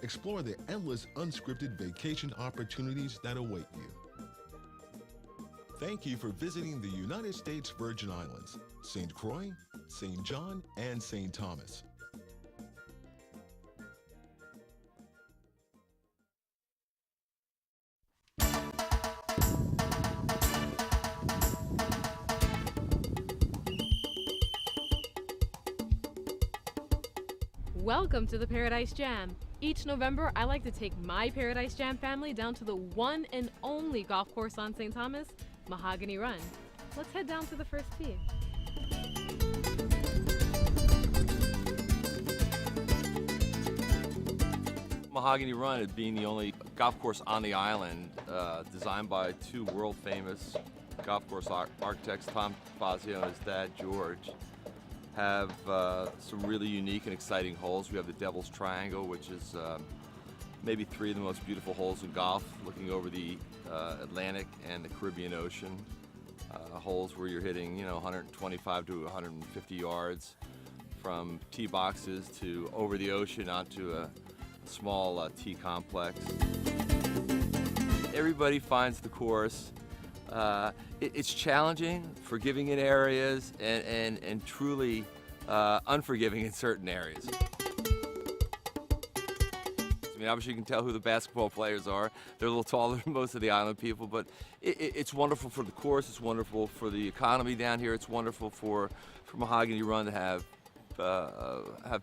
Explore the endless unscripted vacation opportunities that await you. Thank you for visiting the United States Virgin Islands, St. Croix, St. John, and St. Thomas. Welcome to the Paradise Jam. Each November, I like to take my Paradise Jam family down to the one and only golf course on St. Thomas, Mahogany Run. Let's head down to the first tee. Mahogany Run, it being the only golf course on the island, designed by 2 world-famous golf course architects, Tom Fazio and his dad, George, have some really unique and exciting holes. We have the Devil's Triangle, which is maybe 3 of the most beautiful holes in golf, looking over the Atlantic and the Caribbean Ocean. Holes where you're hitting, 125 to 150 yards from tee boxes to over the ocean onto a small tee complex. Everybody finds the course. It's challenging, forgiving in areas, and truly unforgiving in certain areas. I mean, obviously you can tell who the basketball players are. They're a little taller than most of the island people, but it's wonderful for the course. It's wonderful for the economy down here. It's wonderful for Mahogany Run to have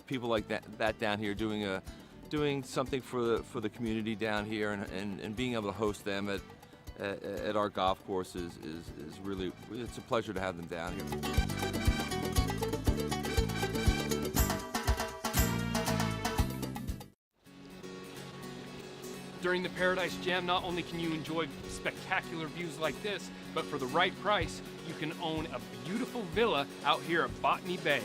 people like that down here doing something for the community down here, and being able to host them at our golf course is really, it's a pleasure to have them down here. During the Paradise Jam, not only can you enjoy spectacular views like this, but for the right price, you can own a beautiful villa out here at Botany Bay.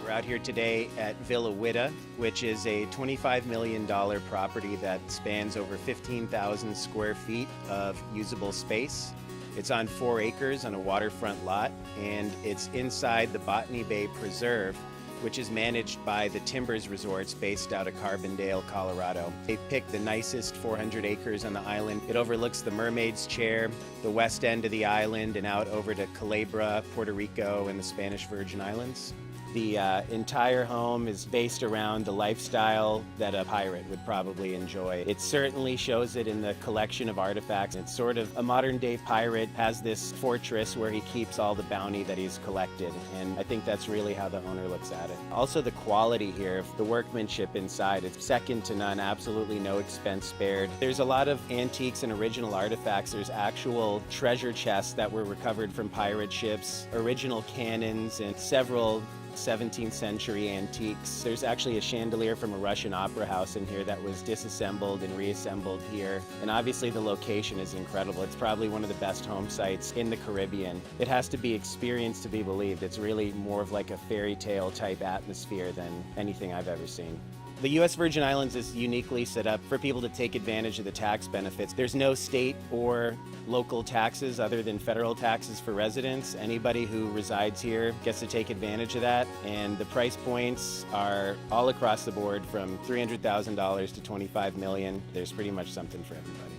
We're out here today at Villa Witta, which is a $25 million property that spans over 15,000 square feet of usable space. It's on 4 acres on a waterfront lot, and it's inside the Botany Bay Preserve, which is managed by the Timbers Resorts based out of Carbondale, Colorado. They picked the nicest 400 acres on the island. It overlooks the Mermaid's Chair, the west end of the island, and out over to Culebra, Puerto Rico, and the Spanish Virgin Islands. The entire home is based around the lifestyle that a pirate would probably enjoy. It certainly shows it in the collection of artifacts. It's sort of a modern-day pirate, has this fortress where he keeps all the bounty that he's collected, and I think that's really how the owner looks at it. Also, the quality here, the workmanship inside, it's second to none, absolutely no expense spared. There's a lot of antiques and original artifacts. There's actual treasure chests that were recovered from pirate ships, original cannons, and several 17th century antiques. There's actually a chandelier from a Russian opera house in here that was disassembled and reassembled here. And obviously the location is incredible. It's probably one of the best home sites in the Caribbean. It has to be experienced to be believed. It's really more of like a fairy tale type atmosphere than anything I've ever seen. The U.S. Virgin Islands is uniquely set up for people to take advantage of the tax benefits. There's no state or local taxes other than federal taxes for residents. Anybody who resides here gets to take advantage of that, and the price points are all across the board from $300,000 to $25 million. There's pretty much something for everybody.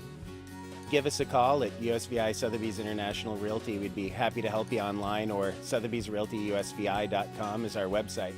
Give us a call at USVI Sotheby's International Realty. We'd be happy to help you online, or sotheby'srealtyusvi.com is our website.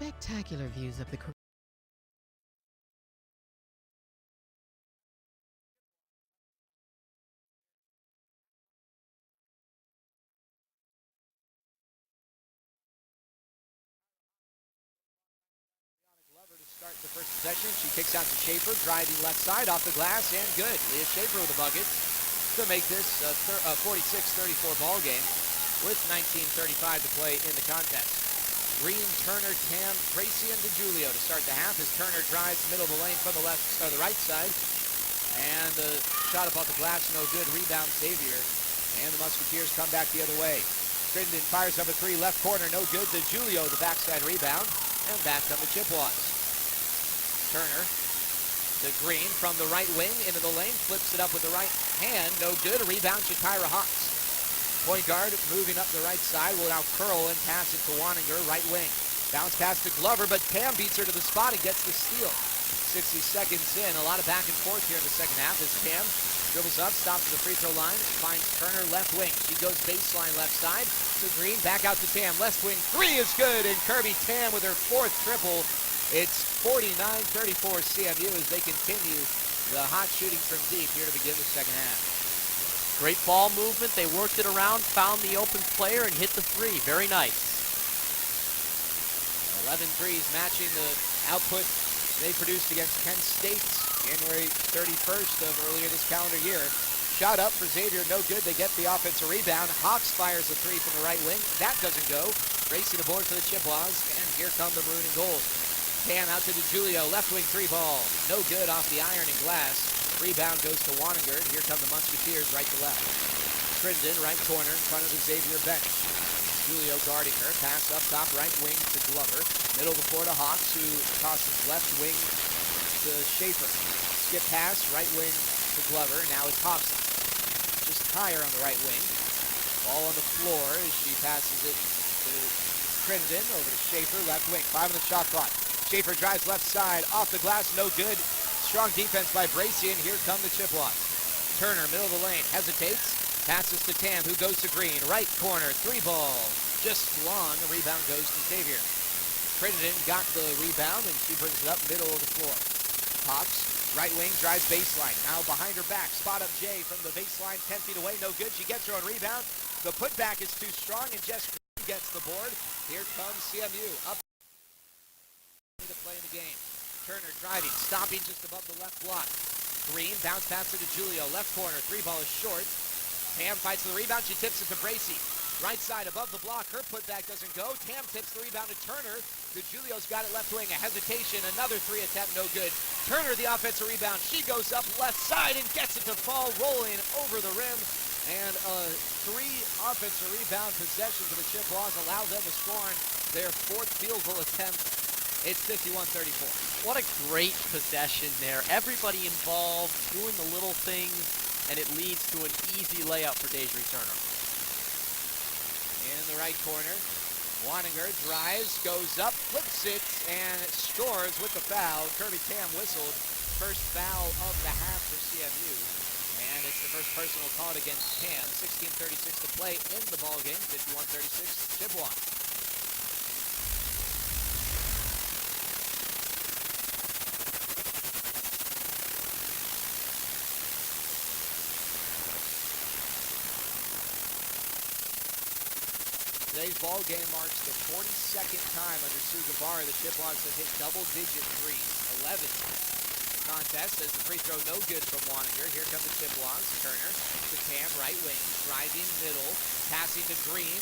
Spectacular views of the Start the first possession. She kicks out to Schaefer, driving left side off the glass, and good. Leah Schaefer with the bucket to make this a 46-34 ball game. with 19:35 to play in the contest. Green, Turner, Tam, Tracy, and DiGiulio to start the half as Turner drives middle of the lane from the left or the right side. And the shot above the glass, no good. Rebound, Xavier. And the Musketeers come back the other way. Crittenden fires number 3, left corner, no good. DiGiulio, the backside rebound. And back come the Chippewas. Turner to Green from the right wing into the lane. Flips it up with the right hand, no good. Rebound, Shakira Hawks. Point guard moving up the right side will now curl and pass it to Waninger, right wing. Bounce pass to Glover, but Tam beats her to the spot and gets the steal. 60 seconds in, a lot of back and forth here in the second half as Tam dribbles up, stops at the free throw line, finds Turner left wing. She goes baseline left side to Green, back out to Tam. Left wing 3 is good, and Kirby Tam with her 4th triple. It's 49-34 CMU as they continue the hot shooting from deep here to begin the second half. Great ball movement. They worked it around, found the open player, and hit the 3. Very nice. 11 threes matching the output they produced against Penn State January 31st of earlier this calendar year. Shot up for Xavier, no good. They get the offensive rebound. Hawks fires a 3 from the right wing. That doesn't go. Racing the board for the Chippewas, and here come the maroon and gold. Tam out to DiGiulio, left wing 3 ball. No good off the iron and glass. Rebound goes to Waninger. Here come the Musketeers right to left. Crittenden, right corner in front of the Xavier bench. Julio guarding her. Pass up top, right wing to Glover. Middle of the floor to Hawks, who tosses left wing to Schaefer. Skip pass, right wing to Glover. Now it's Hobson. Just higher on the right wing. Ball on the floor as she passes it to Crittenden. Over to Schaefer, left wing. 5 on the shot clock. Schaefer drives left side. Off the glass, no good. Strong defense by Bracy, and here come the Chippewas. Turner, middle of the lane, hesitates. Passes to Tam, who goes to Green. Right corner, 3 ball. Just long. The rebound goes to Xavier. Crittenden got the rebound, and she brings it up middle of the floor. Hawks, right wing, drives baseline. Now behind her back, spot up Jay from the baseline, 10 feet away, no good. She gets her own rebound. The putback is too strong, and Jess Green gets the board. Here comes CMU. Up to play in the game. Turner driving, stopping just above the left block. Green, bounce pass to DiGiulio, left corner, 3 ball is short. Tam fights for the rebound, she tips it to Bracy. Right side above the block, her putback doesn't go. Tam tips the rebound to Turner. DiGiulio's got it left wing, a hesitation, another 3 attempt, no good. Turner, the offensive rebound, she goes up left side and gets it to fall, rolling over the rim. And a 3 offensive rebound possession for the Chippewas allow them to score on their 4th field goal attempt. It's 51-34. What a great possession there. Everybody involved, doing the little things, and it leads to an easy layup for Desiree Turner. In the right corner, Waninger drives, goes up, flips it, and scores with the foul. Kirby Tam whistled. First foul of the half for CMU. And it's the first personal called against Tam. 16:36 to play in the ballgame. 51-36 Chippewas. Today's ball game marks the 42nd time under Sue Guevara the Chippewas have hit double-digit threes. 11 contest as the free throw no good from Waninger. Here come the Chippewas. Turner to Tam, right wing, driving middle, passing to Green.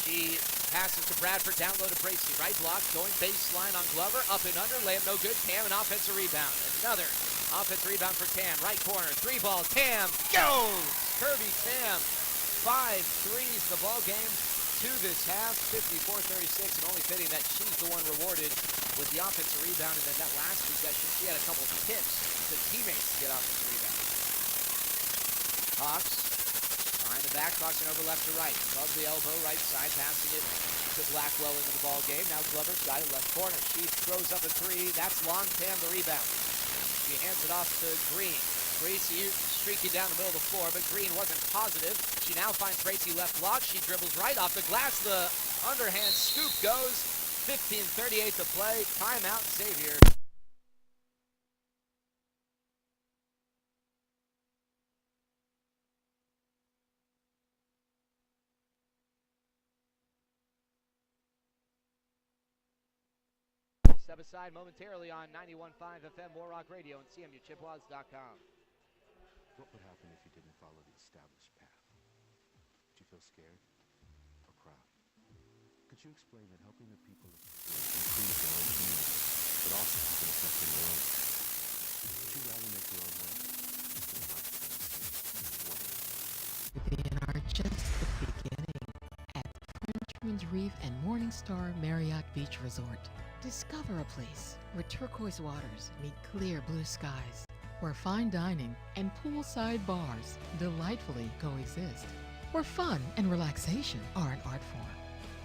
She passes to Bradford, down low to Bracy. Right block, going baseline on Glover, up and under, layup no good. Tam, an offensive rebound. Another offensive rebound for Tam. Right corner, 3 ball. Tam goes! Kirby Tam, 5 threes in the ball game to this half, 54-36, and only fitting that she's the one rewarded with the offensive rebound. And then that last possession, she had a couple of tips to teammates to get offensive rebound. Hawks behind the back, crossing over left to right, above the elbow, right side, passing it to Blackwell into the ball game. Now Glover's got it left corner. She throws up a 3. That's long. Tam the rebound. She hands it off to Green. Bracy streaking down the middle of the floor, but Green wasn't positive. She now finds Bracy left block. She dribbles right off the glass. The underhand scoop goes. 15:38 to play. Timeout, Xavier. Step aside momentarily on 91.5 FM War Rock Radio and CMUChippewas.com. What would happen if you didn't follow the established path? Would you feel scared? could you explain that helping the people improve their own community, but also keep an effect in your own? Would you rather make your own way? Within are just the beginning at Frenchman's Reef and Morningstar Marriott Beach Resort. Discover a place where turquoise waters meet clear blue skies, where fine dining and poolside bars delightfully coexist, where fun and relaxation are an art form.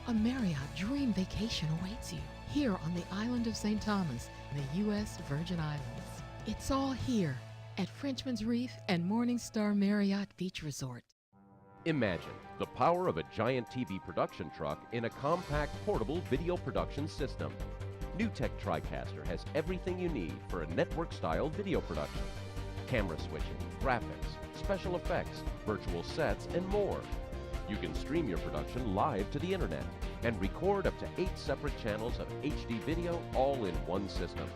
A Marriott dream vacation awaits you here on the island of St. Thomas in the U.S. Virgin Islands. It's all here at Frenchman's Reef and Morningstar Marriott Beach Resort. Imagine the power of a giant TV production truck in a compact portable video production system. NewTek TriCaster has everything you need for a network-style video production. Camera switching, graphics, special effects, virtual sets, and more. You can stream your production live to the internet and record up to 8 separate channels of HD video all in one system.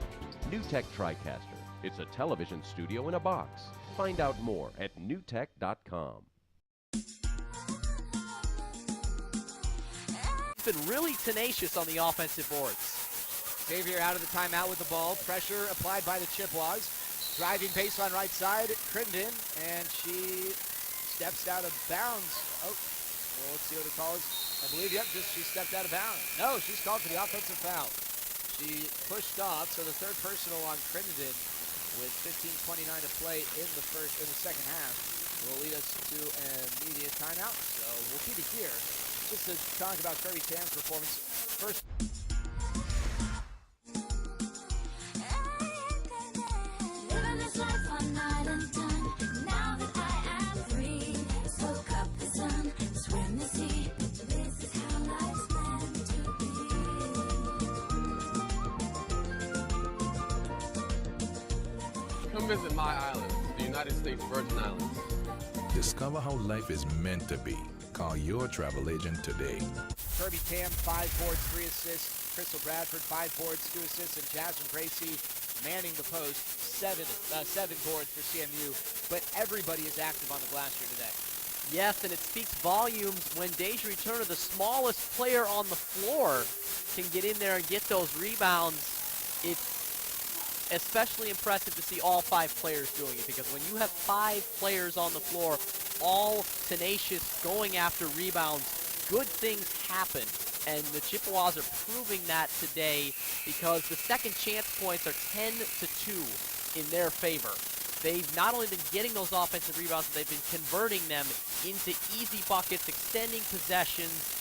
NewTek TriCaster. It's a television studio in a box. Find out more at newtek.com. He's been really tenacious on the offensive boards. Xavier out of the timeout with the ball. Pressure applied by the Chippewas. Driving baseline right side. Crittenden, and she steps out of bounds. Oh, well, let's see what it calls. I believe, yep, she stepped out of bounds. No, she's called for the offensive foul. She pushed off, so the third personal on Crittenden with 15:29 to play in the second half will lead us to an immediate timeout. So we'll keep it here just to talk about Kirby Tam's performance. First. Come visit my island, the United States Virgin Islands. Discover how life is meant to be. Call your travel agent today. Kirby Tam, 5 boards, 3 assists. Crystal Bradford, 5 boards, 2 assists. And Jasmine Gracie manning the post, 7 boards for CMU. But everybody is active on the glass here today. Yes, and it speaks volumes when Deja Turner, the smallest player on the floor, can get in there and get those rebounds. It's especially impressive to see all 5 players doing it, because when you have 5 players on the floor, all tenacious, going after rebounds, good things happen. And the Chippewas are proving that today, because the second chance points are 10-2 in their favor. They've not only been getting those offensive rebounds, but they've been converting them into easy buckets, extending possessions.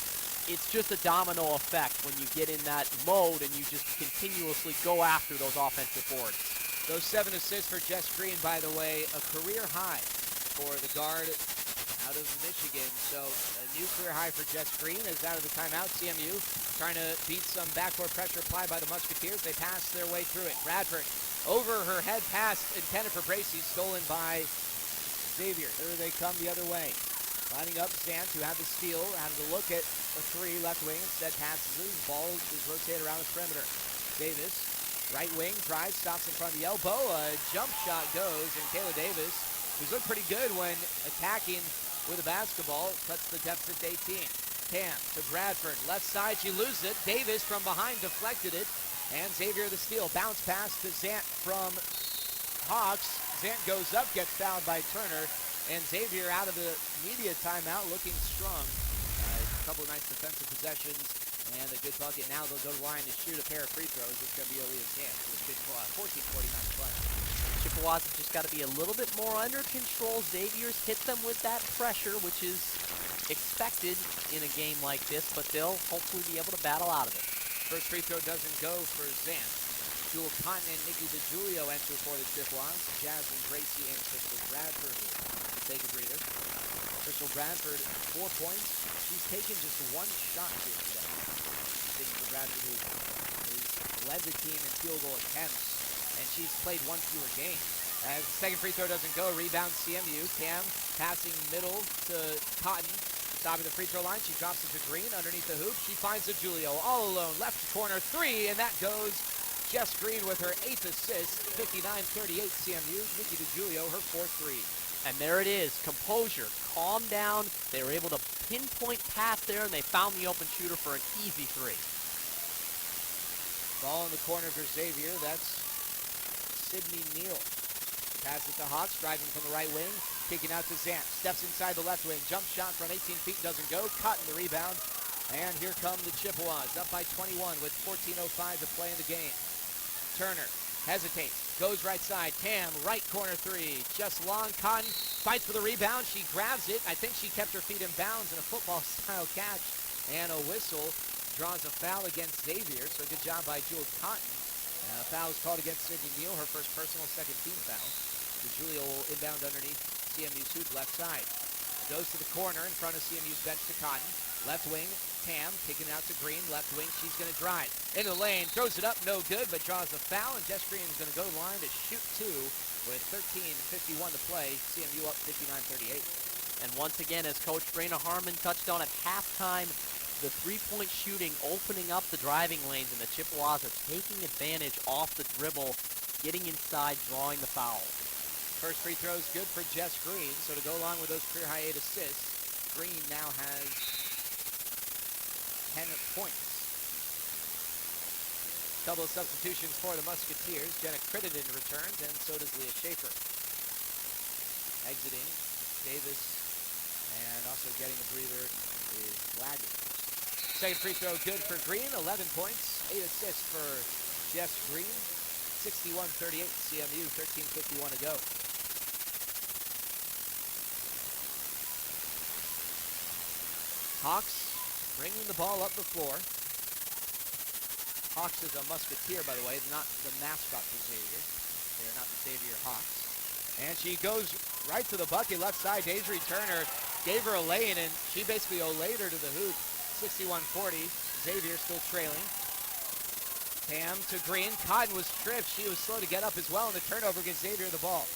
It's just a domino effect when you get in that mode and you just continuously go after those offensive boards. Those 7 assists for Jess Green, by the way, a career high for the guard out of Michigan. So a new career high for Jess Green is out of the timeout. CMU trying to beat some backcourt pressure applied by the Musketeers. They pass their way through it. Bradford over her head pass intended for Bracy, stolen by Xavier. Here they come the other way. Lining up Zant, who had the steal, had to look at a 3 left wing, instead passes it. The ball is rotated around the perimeter. Davis, right wing, drives, stops in front of the elbow. A jump shot goes, and Kayla Davis, who's looked pretty good when attacking with a basketball, cuts the deficit to 18. Tam to Bradford, left side, she loses it. Davis from behind deflected it, and Xavier the steal. Bounce pass to Zant from Hawks. Zant goes up, gets fouled by Turner. And Xavier out of the media timeout looking strong. A couple of nice defensive possessions and a good bucket. Now they'll go to the line to shoot a pair of free throws. It's going to be Aaliyah Zant with 14:49 to play. Chippewas have just got to be a little bit more under control. Xavier's hit them with that pressure, which is expected in a game like this, but they'll hopefully be able to battle out of it. First free throw doesn't go for Zant. Jewel Cotton and Nikki DiGiulio enter for the Chippewas. Jasmine Gracie and Crystal Bradford will take a breather. Crystal Bradford, 4 points. She's taken just 1 shot here today. Crystal Bradford, who has led the team in field goal attempts, and she's played 1 fewer game. As the second free throw doesn't go, rebound CMU. Tam passing middle to Cotton. Stopping the free throw line, she drops it to Green underneath the hoop. She finds DiGiulio all alone, left corner 3, and that goes Jess Green with her 8th assist, 59-38 CMU. Nikki DiGiulio, her 4th 3. And there it is, composure, calm down. They were able to pinpoint pass there, and they found the open shooter for an easy three. Ball in the corner for Xavier. That's Sidney Neal. Pass it to Hawks, driving from the right wing, kicking out to Zant. Steps inside the left wing, jump shot from 18 feet, doesn't go. Cotton the rebound, and here come the Chippewas, up by 21 with 14:05 to play in the game. Turner hesitates, goes right side. Tam, right corner three, just long. Cotton fights for the rebound. She grabs it. I think she kept her feet in bounds in a football-style catch, and a whistle draws a foul against Xavier. So good job by Jewel Cotton. Foul is called against Sidney Neal, her first personal, second team foul. DeJulio will inbound underneath CMU's hoop, left side. Goes to the corner in front of CMU's bench to Cotton. Left wing, Tam, kicking out to Green. Left wing, she's going to drive. Into the lane, throws it up, no good, but draws a foul, and Jess Green is going to go to the line to shoot two with 13:51 to play. CMU up 59-38. And once again, as Coach Brina Harmon touched on at halftime, the three-point shooting opening up the driving lanes, and the Chippewas are taking advantage off the dribble, getting inside, drawing the foul. First free throw is good for Jess Green, so to go along with those career-high 8 assists, Green now has 10 points. Couple of substitutions for the Musketeers. Jenna Crittenden returns, and so does Leah Schaefer. Exiting, Davis, and also getting a breather is Gladden. Second free throw good for Green, 11 points, 8 assists for Jess Green. 61-38 CMU, 13:51 to go. Hawks bringing the ball up the floor. Hawks is a Musketeer, by the way, not the mascot for Xavier. They're not the Xavier Hawks. And she goes right to the bucket, left side. Desiree Turner gave her a lane, and she basically olayed her to the hoop. 61-40, Xavier still trailing. Tam to Green. Cotton was tripped. She was slow to get up as well, and the turnover gives Xavier the ball.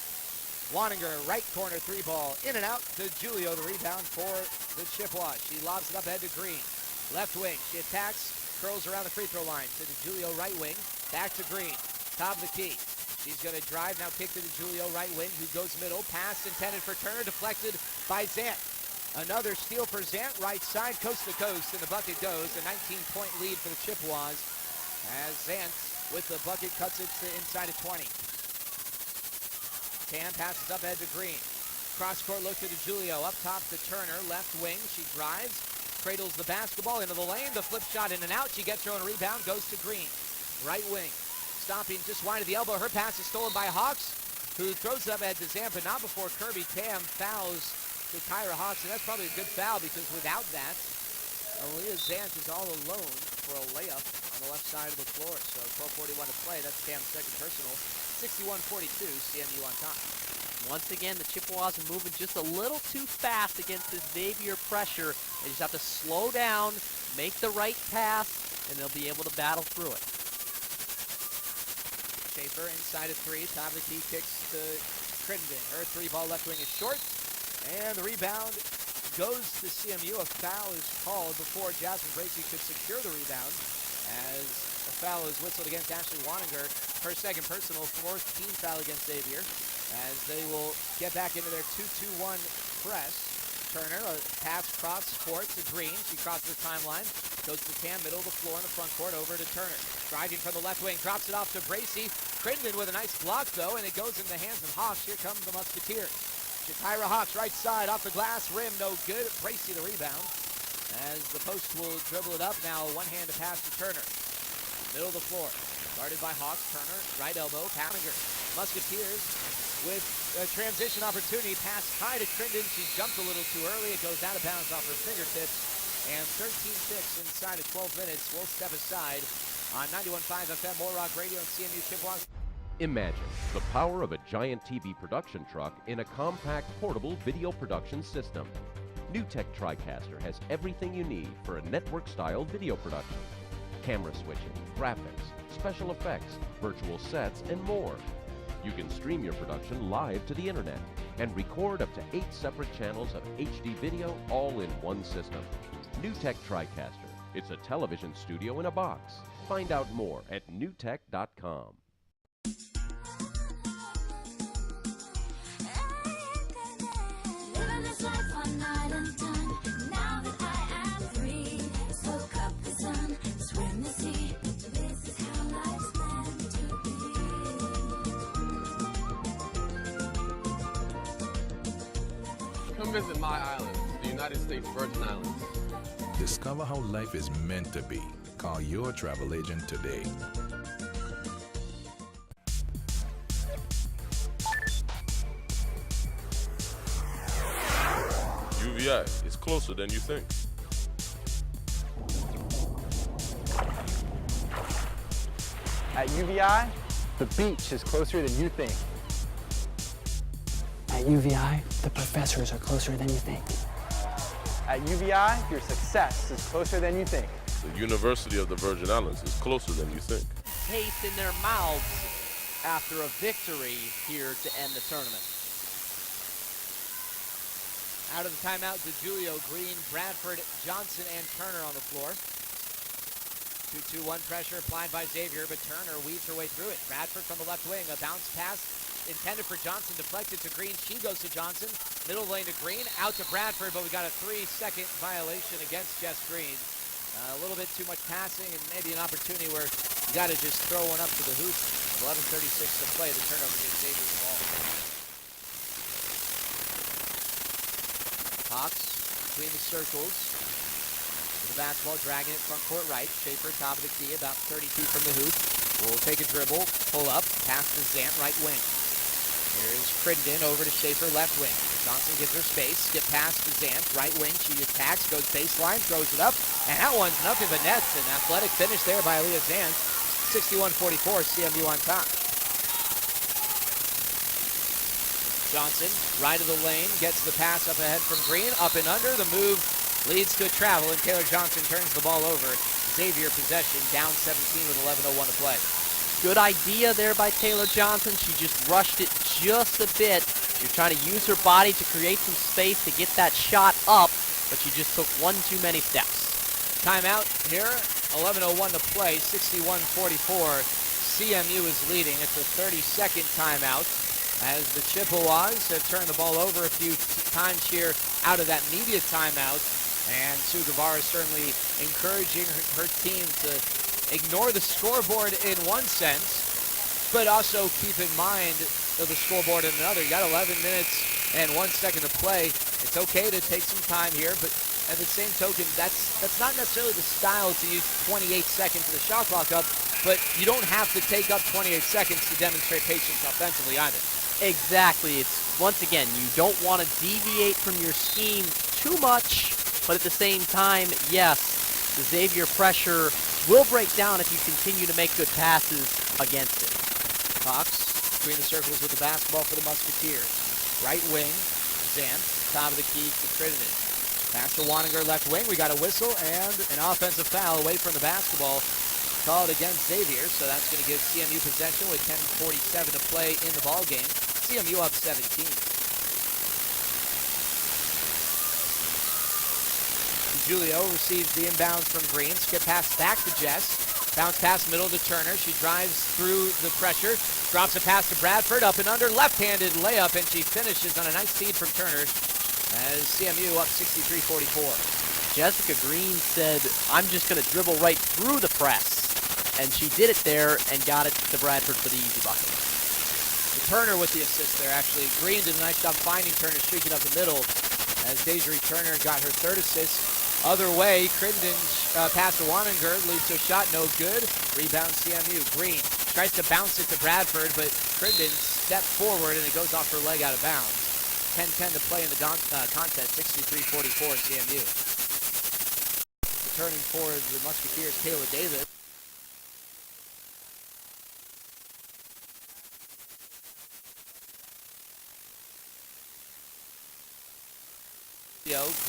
Waninger, right corner three ball, in and out to Julio, the rebound for the Chippewas. She lobs it up ahead to Green. Left wing, she attacks, curls around the free throw line to the Julio right wing, back to Green, top of the key. She's going to drive, now kick to the Julio right wing, who goes middle. Pass intended for Turner, deflected by Zant. Another steal for Zant, right side, coast to coast, and the bucket goes. A 19-point lead for the Chippewas as Zant with the bucket cuts it to inside of 20. Tam passes up ahead to Green. Cross-court look to DeJulio, up top to Turner, left wing. She drives, cradles the basketball into the lane. The flip shot in and out. She gets her own rebound, goes to Green. Right wing, stopping just wide of the elbow. Her pass is stolen by Hawks, who throws it up ahead to Zant, but not before Kirby Tam fouls to Kyra Hawks, and that's probably a good foul because without that, Aaliyah Zant is all alone for a layup on the left side of the floor. So 12:41 to play. That's Tam's second personal. 61-42, CMU on top. Once again, the Chippewas are moving just a little too fast against this Xavier pressure. They just have to slow down, make the right pass, and they'll be able to battle through it. Schaefer inside of three, top of the key, kicks to Crittenden. Her three ball left wing is short, and the rebound goes to CMU. A foul is called before Jasmine Bracey could secure the rebound, as a foul is whistled against Ashley Waninger. Her second personal, fourth team foul against Xavier, as they will get back into their 2-2-1 press. Turner, a pass cross court to Green. She crosses the timeline, goes to Tam, middle of the floor in the front court, over to Turner. Driving from the left wing, drops it off to Bracey. Crittenden with a nice block, though, and it goes in the hands of Hawks. Here comes the Musketeers. Shakira Hawks, right side, off the glass, rim, no good. Bracey the rebound, as the post will dribble it up. Now one-handed pass to Turner. Middle of the floor, guarded by Hawks. Turner, right elbow, Paninger. Musketeers with a transition opportunity. Pass high to Crittenden. She jumped a little too early. It goes out of bounds off her fingertips. And 13-6 inside of 12 minutes. We'll step aside on 91.5 FM, More Rock Radio, and CMU Chippewas. Imagine the power of a giant TV production truck in a compact, portable video production system. NewTek TriCaster has everything you need for a network-style video production. Camera switching, graphics, special effects, virtual sets, and more. You can stream your production live to the internet and record up to 8 separate channels of HD video all in one system. NewTek TriCaster. It's a television studio in a box. Find out more at newtek.com. Come visit my island, the United States Virgin Islands. Discover how life is meant to be. Call your travel agent today. UVI is closer than you think. At UVI, the beach is closer than you think. At UVI, the professors are closer than you think. At UVI, your success is closer than you think. The University of the Virgin Islands is closer than you think. Taste in their mouths after a victory here to end the tournament. Out of the timeout, DeJulio, Green, Bradford, Johnson, and Turner on the floor. 2-2-1 pressure applied by Xavier, but Turner weaves her way through it. Bradford from the left wing, a bounce pass intended for Johnson, deflected to Green. She goes to Johnson, middle lane to Green, out to Bradford, but we got a 3-second violation against Jess Green. A little bit too much passing and maybe an opportunity where you got to just throw one up to the hoop. 11:36 to play, the turnover gives Xavier the ball. Hawks between the circles. The basketball, dragging it front court right. Schaefer, top of the key, about 30 feet from the hoop. Will take a dribble, pull up, pass to Zant, right wing. Here's Crittenden over to Schaefer, left wing. Johnson gives her space, skip pass to Zant, right wing. She attacks, goes baseline, throws it up, and that one's nothing but nets. An athletic finish there by Aaliyah Zant. 61-44, CMU on top. Johnson, right of the lane, gets the pass up ahead from Green, up and under. The move leads to a travel, and Taylor Johnson turns the ball over. Xavier possession, down 17 with 11:01 to play. Good idea there by Taylor Johnson. She just rushed it just a bit. You're trying to use her body to create some space to get that shot up, but she just took one too many steps. Timeout here, 11:01 to play, 61-44. CMU is leading. It's a 30-second timeout as the Chippewas have turned the ball over a few times here out of that media timeout. And Sue Guevara is certainly encouraging her team to ignore the scoreboard in one sense, but also keep in mind the scoreboard in another. You got 11 minutes and 1 second to play. It's okay to take some time here, but at the same token, that's not necessarily the style to use 28 seconds of the shot clock up, but you don't have to take up 28 seconds to demonstrate patience offensively either. Exactly. It's, once again, you don't want to deviate from your scheme too much, but at the same time, yes, the Xavier pressure will break down if you continue to make good passes against it. Cox between the circles with the basketball for the Musketeers. Right wing, Zant, top of the key to Crittenden. Pass to Waninger, left wing. We got a whistle and an offensive foul away from the basketball called against Xavier, so that's going to give CMU possession with 10:47 to play in the ball game. CMU up 17. Julio receives the inbounds from Green. Skip pass back to Jess. Bounce pass middle to Turner. She drives through the pressure. Drops a pass to Bradford. Up and under. Left-handed layup, and she finishes on a nice feed from Turner as CMU up 63-44. Jessica Green said, I'm just going to dribble right through the press. And she did it there and got it to Bradford for the easy bucket. Turner with the assist there, actually. Green did a nice job finding Turner, streaking up the middle as Desiree Turner got her third assist. Other way, Crittenden pass to Waninger, leads to a shot, no good. Rebound CMU. Green tries to bounce it to Bradford, but Crittenden stepped forward and it goes off her leg out of bounds. 10-10 to play in the contest, 63-44 CMU. Returning for the Musketeers, Kayla Davis.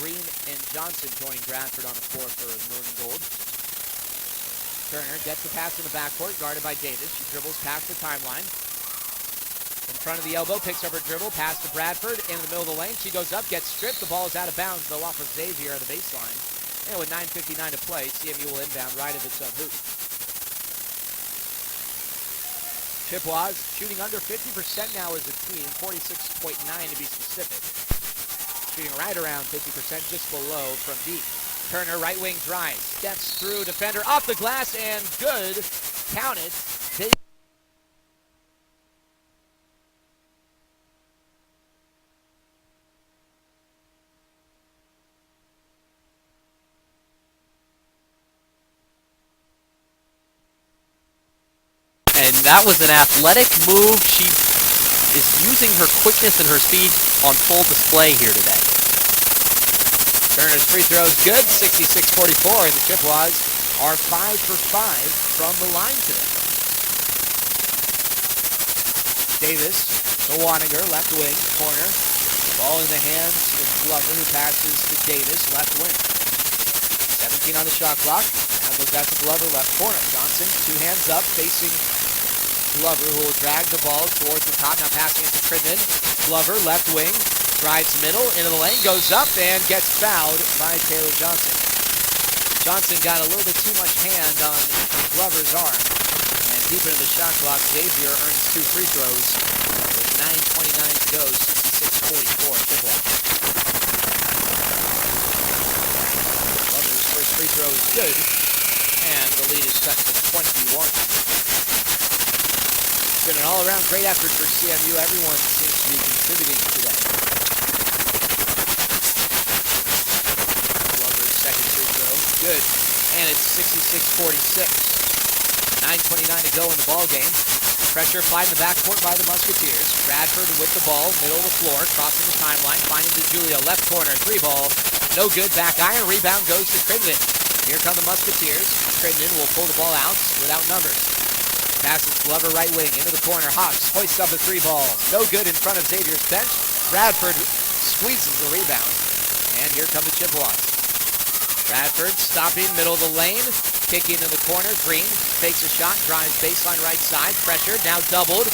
Green and Johnson joining Bradford on the floor for Maroon and Gold. Turner gets the pass in the backcourt, guarded by Davis. She dribbles past the timeline. In front of the elbow, picks up her dribble, pass to Bradford, into the middle of the lane. She goes up, gets stripped. The ball is out of bounds, though, off of Xavier on the baseline. And with 9:59 to play, CMU will inbound right of its own hoop. Chippewas shooting under 50% now as a team, 46.9 to be specific. Shooting right around 50%, just below from deep. Turner, right wing drive, steps through, defender off the glass, and good. Count it. And that was an athletic move. She is using her quickness and her speed on full display here today. Turner's free throw is good, 66-44, and the Chippewas are 5 for 5 from the line today. Davis to Waninger, left wing, corner. Ball in the hands of Glover, who passes to Davis, left wing. 17 on the shot clock. Now goes back to Glover, left corner. Johnson, two hands up, facing Glover, who will drag the ball towards the top, now passing it to Cridman. Glover, left wing, drives middle, into the lane, goes up, and gets fouled by Taylor Johnson. Johnson got a little bit too much hand on Glover's arm. And deep into the shot clock, Xavier earns two free throws with 9:29 to go, 66-44 Chippewa. Glover's first free throw is good, and the lead is cut to 21. It's been an all-around great effort for CMU. Everyone seems to be contributing today. Glover's second free throw, good, and it's 66-46. 9:29 to go in the ball game. Pressure applied in the backcourt by the Musketeers. Bradford with the ball, middle of the floor, crossing the timeline, finding DeJulio, left corner, three ball, no good, back iron, rebound goes to Cridman. Here come the Musketeers. Cridman will pull the ball out without numbers. Passes Glover right wing, into the corner, Hawks hoists up a three ball, no good in front of Xavier's bench. Bradford squeezes the rebound, and here come the Chippewas. Bradford stopping, middle of the lane, kicking in the corner, Green fakes a shot, drives baseline right side, pressure, now doubled,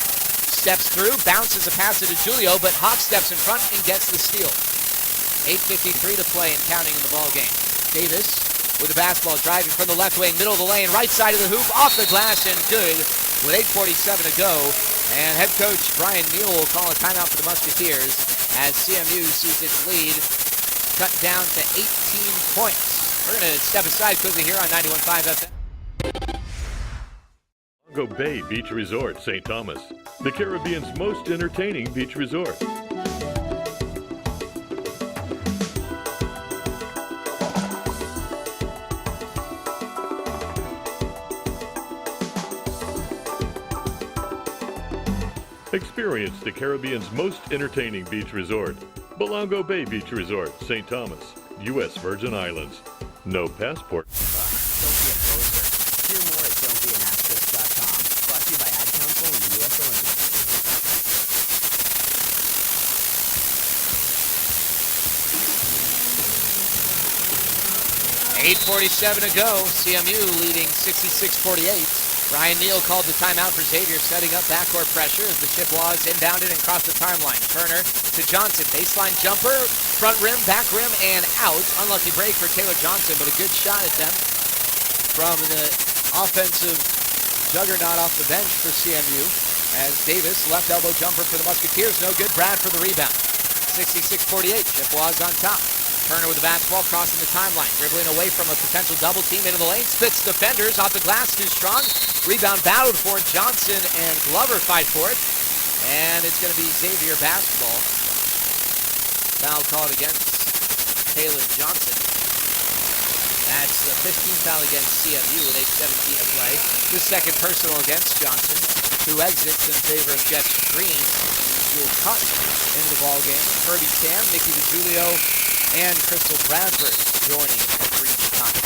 steps through, bounces a pass to DeJulio, but Hawk steps in front and gets the steal. 8:53 to play and counting in the ball game. Davis with the basketball, driving from the left wing, middle of the lane, right side of the hoop, off the glass and good with 8:47 to go. And head coach Brian Neal will call a timeout for the Musketeers as CMU sees its lead cut down to 18 points. We're going to step aside quickly here on 91.5 FM. Go Bay Beach Resort, St. Thomas, the Caribbean's most entertaining beach resort. Experience the Caribbean's most entertaining beach resort, Belongo Bay Beach Resort, St. Thomas, U.S. Virgin Islands. No passport. Don't be a poser. Hear more at don'tbeanassist.com. Brought to you by Ad Council and the U.S. Olympic. 8:47 to go. CMU leading 66-48. Brian Neal called the timeout for Xavier, setting up backcourt pressure as the Chippewas inbounded and crossed the timeline. Turner to Johnson, baseline jumper, front rim, back rim, and out. Unlucky break for Taylor Johnson, but a good shot attempt from the offensive juggernaut off the bench for CMU. As Davis, left elbow jumper for the Musketeers, no good. Brad for the rebound. 66-48, Chippewas on top. Turner with the basketball, crossing the timeline, dribbling away from a potential double team into the lane, spits defenders, off the glass, too strong. Rebound battled for Johnson, and Glover fight for it. And it's going to be Xavier basketball. Foul called against Taylor Johnson. That's the 15th foul against CMU with 8:17 to play. The second personal against Johnson, who exits in favor of Jeff Green, who will cut into the ball game. Kirby Tam, Nikki DeJulio, and Crystal Bradford joining Green's time.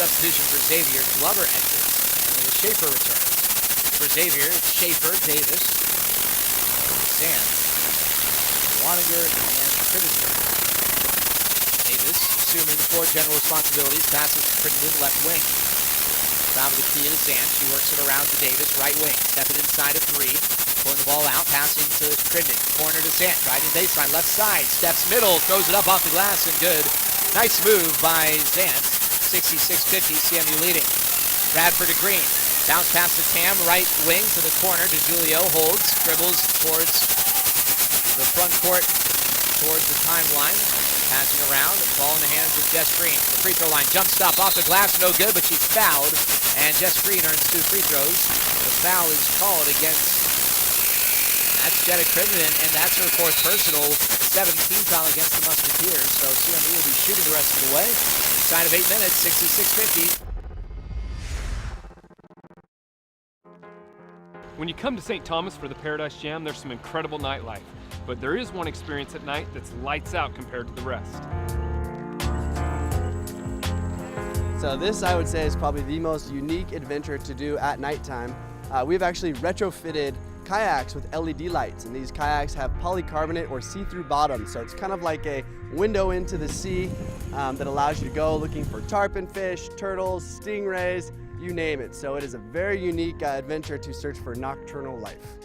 Substitution for Xavier, Glover exits, and then Schaefer returns. For Xavier, it's Schaefer, Davis, Sands, Waninger, and Crittenden. Davis, assuming the floor general responsibilities, passes to Crittenden, left wing. Top of the key to Sands, she works it around to Davis, right wing, stepping inside of three. Pulling the ball out, passing to Cridman. Corner to Zant, driving baseline, left side, steps middle, throws it up off the glass, and good. Nice move by Zant. 66-50, CMU leading. Bradford to Green. Bounce pass to Tam, right wing to the corner. DeJulio holds, dribbles towards the front court, towards the timeline. Passing around, ball in the hands of Jess Green. The free throw line, jump stop off the glass, no good, but she's fouled. And Jess Green earns two free throws. The foul is called against that's Jetta Cridman, and that's her fourth personal. 17th foul against the Musketeers, so CMU will be shooting the rest of the way. Inside of 8 minutes, 66-50. When you come to St. Thomas for the Paradise Jam, there's some incredible nightlife. But there is one experience at night that's lights out compared to the rest. So this, I would say, is probably the most unique adventure to do at nighttime. We've actually retrofitted kayaks with LED lights, and these kayaks have polycarbonate or see-through bottoms. So it's kind of like a window into the sea that allows you to go looking for tarpon fish, turtles, stingrays, you name it. So it is a very unique adventure to search for nocturnal life.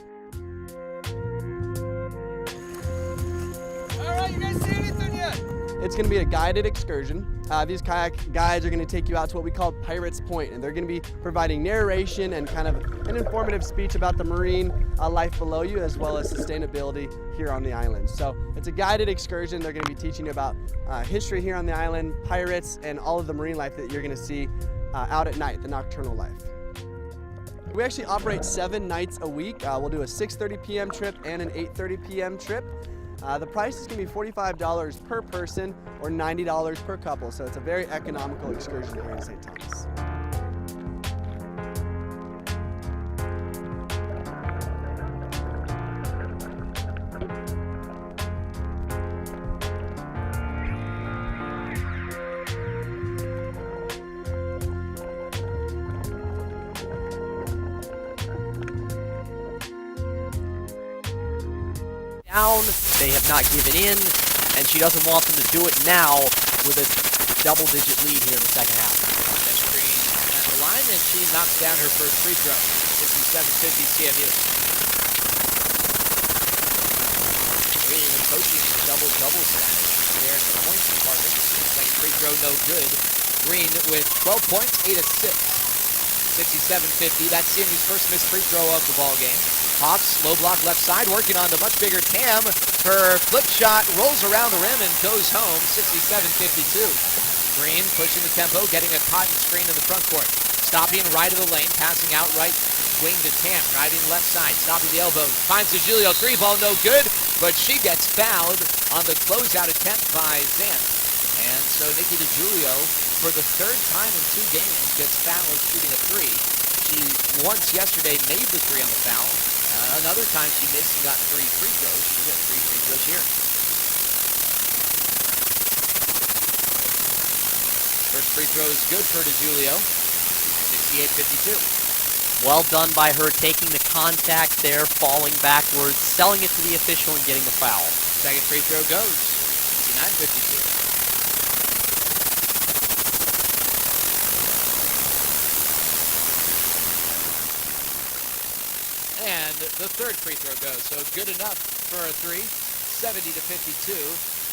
All right, you guys see anything yet? It's going to be a guided excursion. These kayak guides are going to take you out to what we call Pirates Point, and they're going to be providing narration and kind of an informative speech about the marine life below you, as well as sustainability here on the island. So it's a guided excursion. They're going to be teaching you about history here on the island, pirates, and all of the marine life that you're going to see out at night, the nocturnal life. We actually operate 7 nights a week. We'll do a 6:30 p.m. trip and an 8:30 p.m. trip. The price is going to be $45 per person or $90 per couple, so it's a very economical excursion here in St. Thomas. They have not given in, and she doesn't want them to do it now with a double-digit lead here in the second half. Jess Green at the line, and she knocks down her first free throw. 67-50 CMU. Green approaching double-double status there in the points department. Second free throw no good. Green with 12 points, 8 assists. 67-50. That's CMU's first missed free throw of the ball game. Hawks, low block left side, working on the much bigger Tam. Her flip shot rolls around the rim and goes home, 67-52. Green pushing the tempo, getting a cotton screen in the front court. Stopping right of the lane, passing out right wing to Tam, driving left side, stopping the elbow. Finds DiGiulio, 3-ball no good, but she gets fouled on the closeout attempt by Zant. And so Nikki DiGiulio, for the third time in 2 games, gets fouled shooting a 3. She once yesterday made the 3 on the foul. Another time she missed and got 3 free throws. She got 3 free throws here. First free throw is good for DiGiulio. 68-52. Well done by her, taking the contact there, falling backwards, selling it to the official, and getting the foul. Second free throw goes. 69-52. And the third free throw goes, so good enough for a 3, 70-52.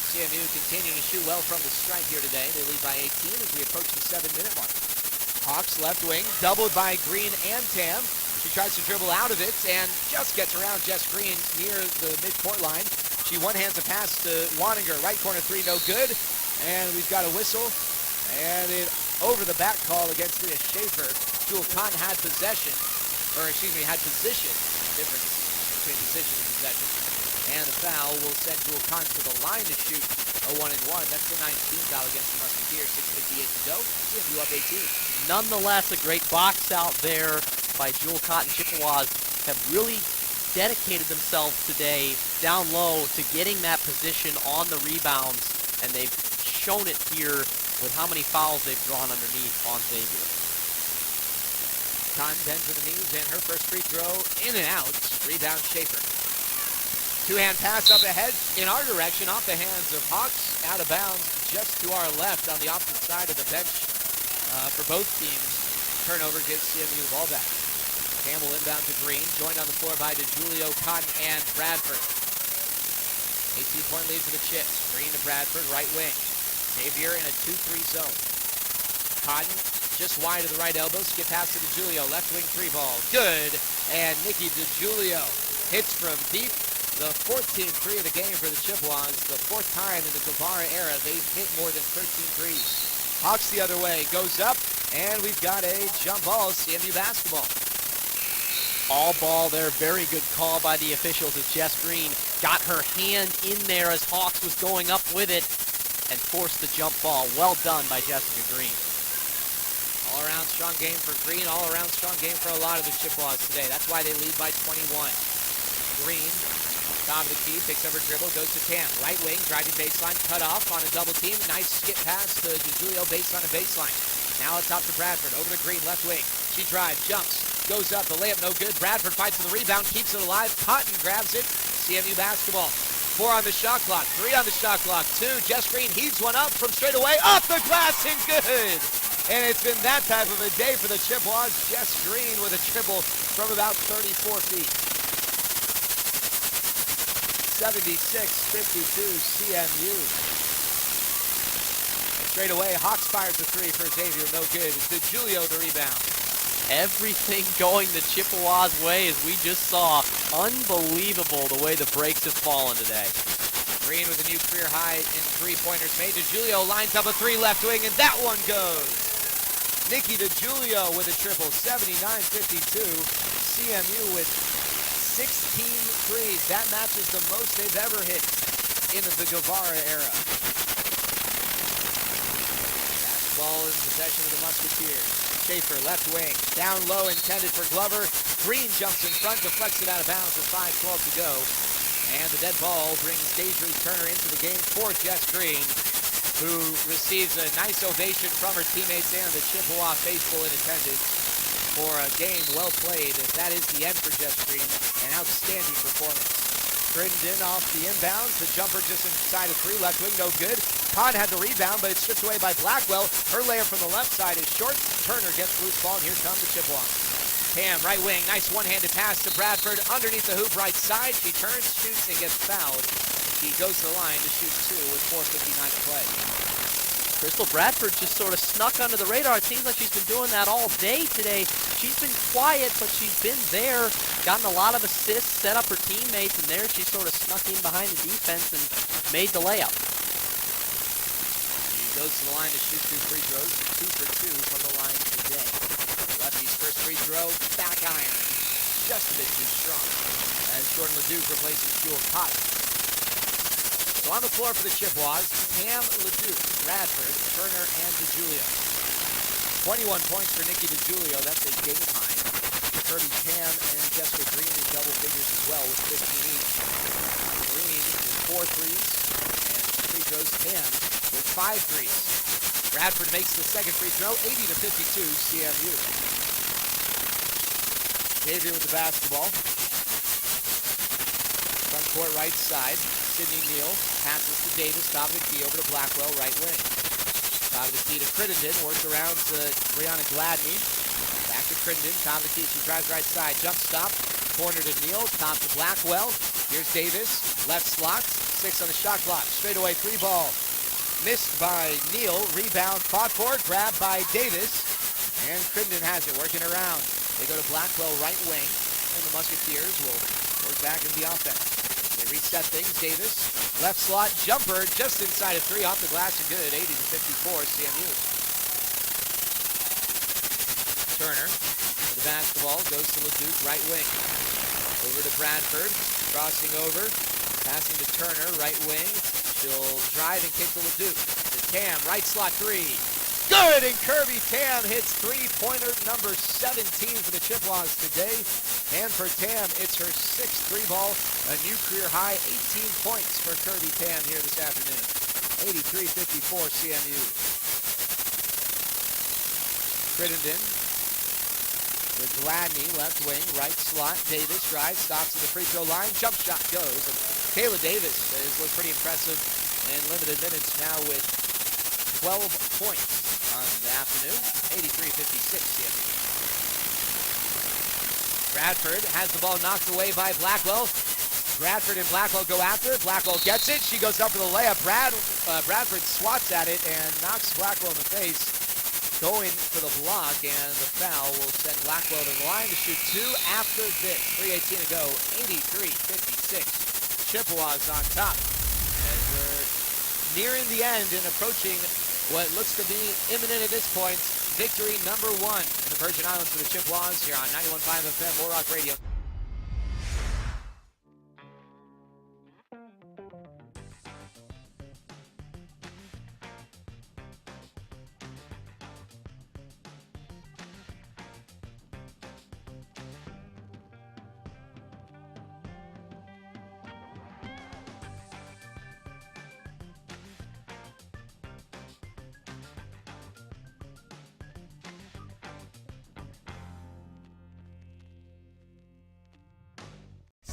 CMU continuing to shoot well from the stripe here today. They lead by 18 as we approach the 7-minute mark. Hawks left wing, doubled by Green and Tam. She tries to dribble out of it and just gets around Jess Green near the mid-court line. She one-hands a pass to Waninger, right corner 3, no good. And we've got a whistle, and it over the back call against Leah Schaefer. Jewel Kahn had possession. Had position. Difference between position and possession. And the foul will send Jewel Kahn to the line to shoot a 1-and-1. That's the 19th foul against the Musketeers. 6:58 to go. CMU up 18. Nonetheless, a great box out there by Jewel Kahn. Chippewas have really dedicated themselves today down low to getting that position on the rebounds, and they've shown it here with how many fouls they've drawn underneath on Xavier. Kahn bends to the knees, and her first free throw in and out. Rebound Schaefer. Two-hand pass up ahead in our direction, off the hands of Hawks, out of bounds, just to our left on the opposite side of the bench for both teams. Turnover gives CMU the ball back. Campbell inbound to Green, joined on the floor by DiGiulio, Cotton, and Bradford. 18-point lead for the Chips. Green to Bradford, right wing. Xavier in a 2-3 zone. Cotton just wide of the right elbow, skip pass to DiGiulio, left wing 3-ball, good, and Nikki DiGiulio hits from deep, the 14th 3 of the game for the Chippewas, the 4th time in the Guevara era they've hit more than 13 threes. Hawks the other way, goes up, and we've got a jump ball, CMU basketball. All ball there, very good call by the officials as Jess Green got her hand in there as Hawks was going up with it and forced the jump ball. Well done by Jessica Green. All-around strong game for Green, all-around strong game for a lot of the Chippewas today. That's why they lead by 21. Green, top of the key, picks up her dribble, goes to Tam. Right wing, driving baseline, cut off on a double team. Nice skip pass to DeJulio based on a baseline. Now it's off to Bradford, over to Green, left wing. She drives, jumps, goes up, the layup no good. Bradford fights for the rebound, keeps it alive. Cotton grabs it, CMU basketball. 4 on the shot clock, 3 on the shot clock, 2. Jess Green heaves one up from straight away, off the glass and good. And it's been that type of a day for the Chippewas. Jess Green with a triple from about 34 feet. 76-52 CMU. Straight away, Hawks fires the 3 for Xavier, no good. It's DeJulio the rebound. Everything going the Chippewas' way, as we just saw. Unbelievable the way the breaks have fallen today. Green with a new career high in three-pointers made. DeJulio lines up a 3 left wing, and that one goes. Nikki DeJulio with a triple, 79-52. CMU with 16 threes. That matches the most they've ever hit in the Guevara era. Basketball in possession of the Musketeers. Schaefer, left wing, down low, intended for Glover. Green jumps in front, deflects it out of bounds with 5:12 to go. And the dead ball brings Deidre Turner into the game for Jess Green, who receives a nice ovation from her teammates and the Chippewa faithful in attendance for a game well played. That is the end for Jess Green. An outstanding performance. Crittenden off the inbounds. The jumper just inside of 3, left wing, no good. Kahn had the rebound, but it's stripped away by Blackwell. Her layup from the left side is short. Turner gets loose ball, and here come the Chippewas. Tam, right wing, nice one-handed pass to Bradford. Underneath the hoop, right side. She turns, shoots, and gets fouled. She goes to the line to shoot 2 with 4:59 to play. Crystal Bradford just sort of snuck under the radar. It seems like she's been doing that all day today. She's been quiet, but she's been there, gotten a lot of assists, set up her teammates, and there she sort of snuck in behind the defense and made the layup. She goes to the line to shoot 2 free throws, 2 for 2 from the line today. Lefty's first free throw, back iron, just a bit too strong, as Jordan LeDuc replacing Jewel Cotton. So on the floor for the Chippewas, Tam, LeDuc, Bradford, Turner, and DeJulio. 21 points for Nikki DeJulio, that's a game high. Kirby Tam and Jessica Green in double figures as well with 15 each. Green with 4 threes, and free throws Tam with 5 threes. Bradford makes the second free throw, 80-52 CMU. Xavier with the basketball. Front court right side. Sydney Neal passes to Davis, top of the key, over to Blackwell, right wing. Top of the key to Crittenden, works around to Brianna Gladney. Back to Crittenden, top of the key, she drives right side, jump stop, corner to Neal, top to Blackwell. Here's Davis, left slot, 6 on the shot clock, straight away 3 ball. Missed by Neal, rebound fought for, grabbed by Davis, and Crittenden has it, working around. They go to Blackwell, right wing, and the Musketeers will work back in the offense. They reset things. Davis, left slot, jumper, just inside of 3, off the glass, and good, 80-54 CMU. Turner, with the basketball, goes to LeDuc, right wing. Over to Bradford, crossing over, passing to Turner, right wing. She'll drive and kick to LeDuc. To Tam, right slot 3. Good, and Kirby Tam hits 3-pointer number 17 for the Chippewas today. And for Tam, it's her 6th 3-ball, a new career high, 18 points for Kirby Tam here this afternoon. 83-54 CMU. Crittenden with Gladney, left wing, right slot. Davis drives, stops at the free throw line, jump shot goes. And Kayla Davis has looked pretty impressive in limited minutes now with 12 points on the afternoon. 83-56 CMU. Bradford has the ball knocked away by Blackwell. Bradford and Blackwell go after it. Blackwell gets it. She goes up for the layup. Bradford swats at it and knocks Blackwell in the face, going for the block, and the foul will send Blackwell to the line to shoot 2 after this. 3:18 to go. 83-56. Chippewas on top as we're nearing the end and approaching what looks to be imminent at this point. Victory number 1 in the Virgin Islands for the Chippewas here on 91.5 FM, War Rock Radio.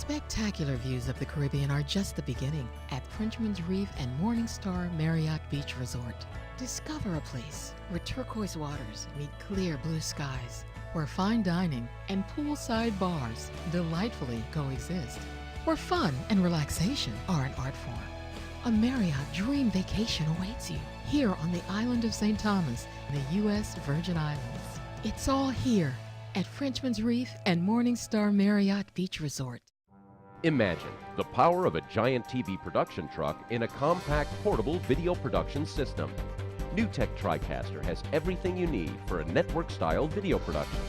Spectacular views of the Caribbean are just the beginning at Frenchman's Reef and Morningstar Marriott Beach Resort. Discover a place where turquoise waters meet clear blue skies, where fine dining and poolside bars delightfully coexist, where fun and relaxation are an art form. A Marriott dream vacation awaits you here on the island of St. Thomas in the U.S. Virgin Islands. It's all here at Frenchman's Reef and Morningstar Marriott Beach Resort. Imagine the power of a giant TV production truck in a compact portable video production system. NewTek TriCaster has everything you need for a network-style video production.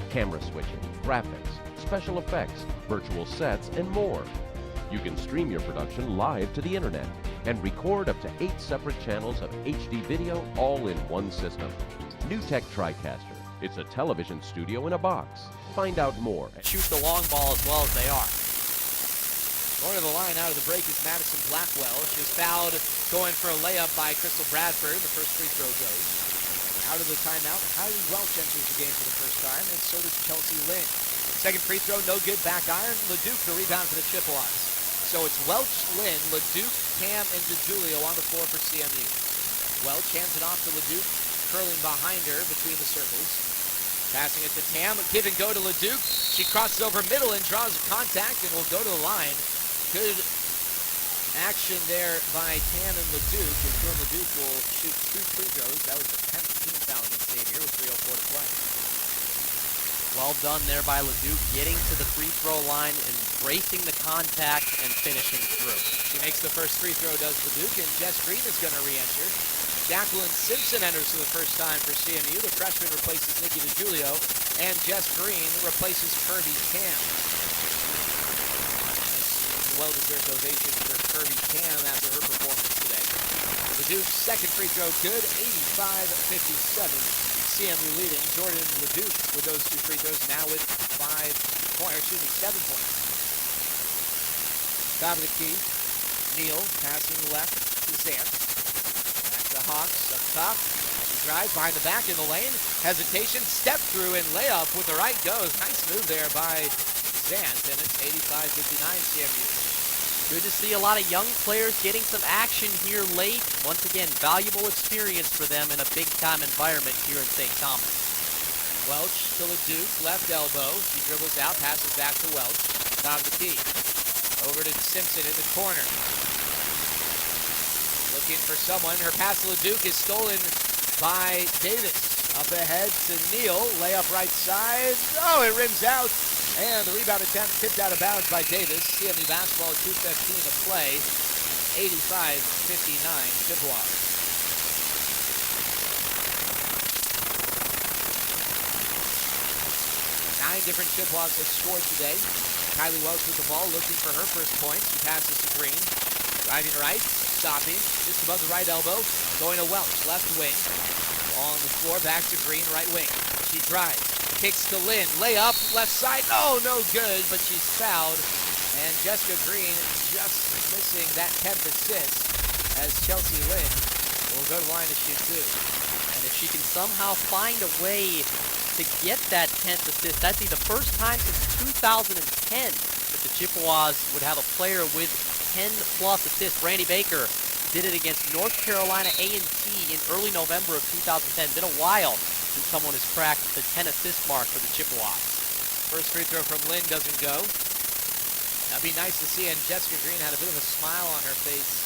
Camera switching, graphics, special effects, virtual sets, and more. You can stream your production live to the internet and record up to 8 separate channels of HD video all in one system. NewTek TriCaster. It's a television studio in a box. Find out more. Shoot the long ball as well as they are. Going to the line out of the break is Madison Blackwell. She's fouled going for a layup by Crystal Bradford. The first free throw goes. Out of the timeout, Kylie Welch enters the game for the first time, and so does Chelsea Lynn. Second free throw, no good, back iron. LeDuc the rebound for the Chippewas. So it's Welch, Lynn, LeDuc, Cam, and DeJulio on the floor for CMU. Welch hands it off to LeDuc, curling behind her between the circles. Passing it to Tam, give and go to LeDuc. She crosses over middle and draws a contact and will go to the line. Good action there by Tam and LeDuc. Jordan LeDuc will shoot 2 free throws. That was the 10th team foul against Xavier with 3:04 to play. Well done there by LeDuc, getting to the free throw line, embracing the contact, and finishing through. She makes the first free throw, does LeDuc, and Jess Green is going to re-enter. Jacqueline Simpson enters for the first time for CMU. The freshman replaces Nikki DeJulio, and Jess Green replaces Kirby Cam. Well-deserved ovation for Kirby Cam after her performance today. LeDuc's second free throw good, 85-57. CMU leading. Jordan LeDuc with those 2 free throws, now with 7 points. Top of the key, Neal passing left to Zant. Back to Hawks up top. She drives behind the back in the lane. Hesitation, step through and layup with the right goes. Nice move there by Zant, and it's 85-59 CMU. Good to see a lot of young players getting some action here late. Once again, valuable experience for them in a big-time environment here in St. Thomas. Welch to LeDuc, left elbow. She dribbles out, passes back to Welch. Top of the key. Over to Simpson in the corner. Looking for someone. Her pass to LeDuc is stolen by Davis. Up ahead to Neal. Layup right side. Oh, it rims out. And the rebound attempt tipped out of bounds by Davis. CMU basketball, 2:15 to play. 85-59 Chippewas. 9 different Chippewas have scored today. Kylie Welch with the ball, looking for her first point. She passes to Green. Driving right, stopping, just above the right elbow. Going to Welch, left wing. Ball on the floor, back to Green, right wing. She drives. Kicks to Lynn, layup, left side, no good, but she's fouled. And Jessica Green just missing that 10th assist as Chelsea Lynn will go to the line to shoot 2. And if she can somehow find a way to get that 10th assist, that'd be the first time since 2010 that the Chippewas would have a player with 10-plus assists. Randy Baker did it against North Carolina A&T in early November of 2010. Been a while since someone has cracked the 10-assist mark for the Chippewas. First free throw from Lynn doesn't go. That'd be nice to see, and Jessica Green had a bit of a smile on her face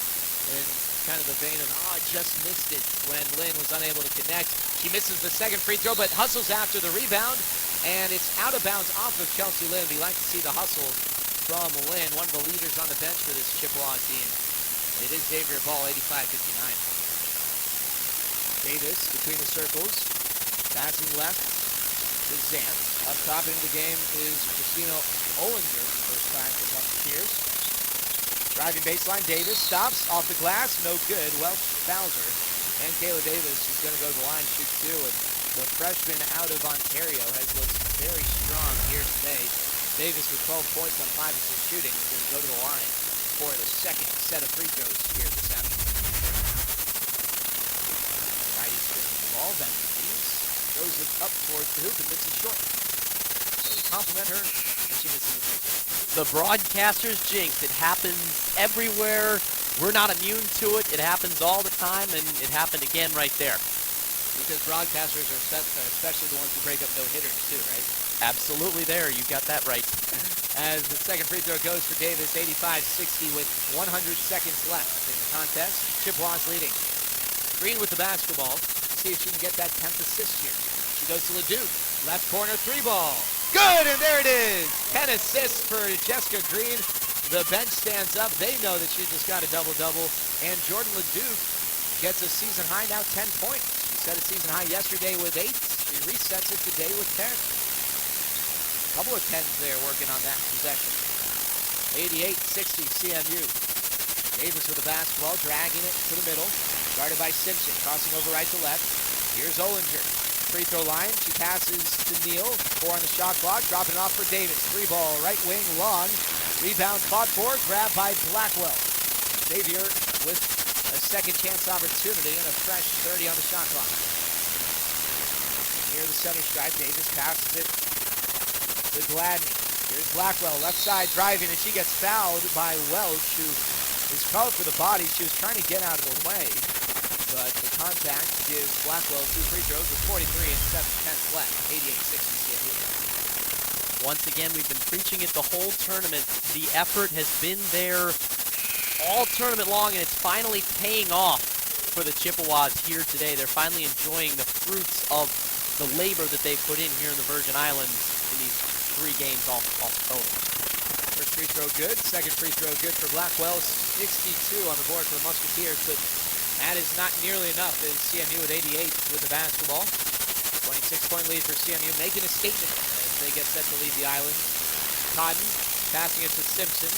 in kind of the vein of, I just missed it when Lynn was unable to connect. She misses the second free throw, but hustles after the rebound, and it's out of bounds off of Chelsea Lynn. We like to see the hustle from Lynn, one of the leaders on the bench for this Chippewa team. It is Xavier ball, 85-59. Davis between the circles. Passing left to Zant. Up top into the game is Christina Ollinger for the first time for the Musketeers. Driving baseline, Davis stops off the glass, no good. Welch fouls her. And Kayla Davis is going to go to the line and shoot 2. And the freshman out of Ontario has looked very strong here today. Davis with 12 points on 5 assist shooting is going to go to the line for the second set of free throws here this afternoon. Righty spins the ball, bends the knees. Goes it up towards the hoop and misses short. So compliment her, and she misses the free throw. The broadcaster's jinx. It happens everywhere. We're not immune to it. It happens all the time, and it happened again right there. Because broadcasters are especially the ones who break up no-hitters too, right? Absolutely there. You got that right. As the second free throw goes for Davis, 85-60 with 100 seconds left in the contest. Chippewas leading. Green with the basketball. See if she can get that 10th assist here. She goes to Leduc. Left corner three ball. Good, and there it is. 10 assists for Jessica Green. The bench stands up. They know that she just got a double-double. And Jordan Leduc gets a season high now, 10 points. She set a season high yesterday with 8. She resets it today with 10. Couple of 10s there working on that possession. 88-60 CMU. Davis with the basketball, dragging it to the middle. Guarded by Simpson, crossing over right to left. Here's Ollinger. Free throw line, she passes to Neal. 4 on the shot clock, dropping it off for Davis. 3 ball, right wing, long. Rebound fought for, grabbed by Blackwell. Xavier with a second chance opportunity and a fresh 30 on the shot clock. Near the center stripe, Davis passes it to Gladney. Here's Blackwell, left side driving, and she gets fouled by Welch, who is called for the body. She was trying to get out of the way, but the contact gives Blackwell 2 free throws with 43 and 7/10 left. 88-60 CMU. Once again, we've been preaching it the whole tournament. The effort has been there all tournament long, and it's finally paying off for the Chippewas here today. They're finally enjoying the fruits of the labor that they've put in here in the Virgin Islands in these 3 games off total. First free throw good, second free throw good for Blackwell. 62 on the board for the Musketeers, but that is not nearly enough as CMU at 88 with the basketball. 26-point lead for CMU, making a statement as they get set to leave the island. Cotton passing it to Simpson.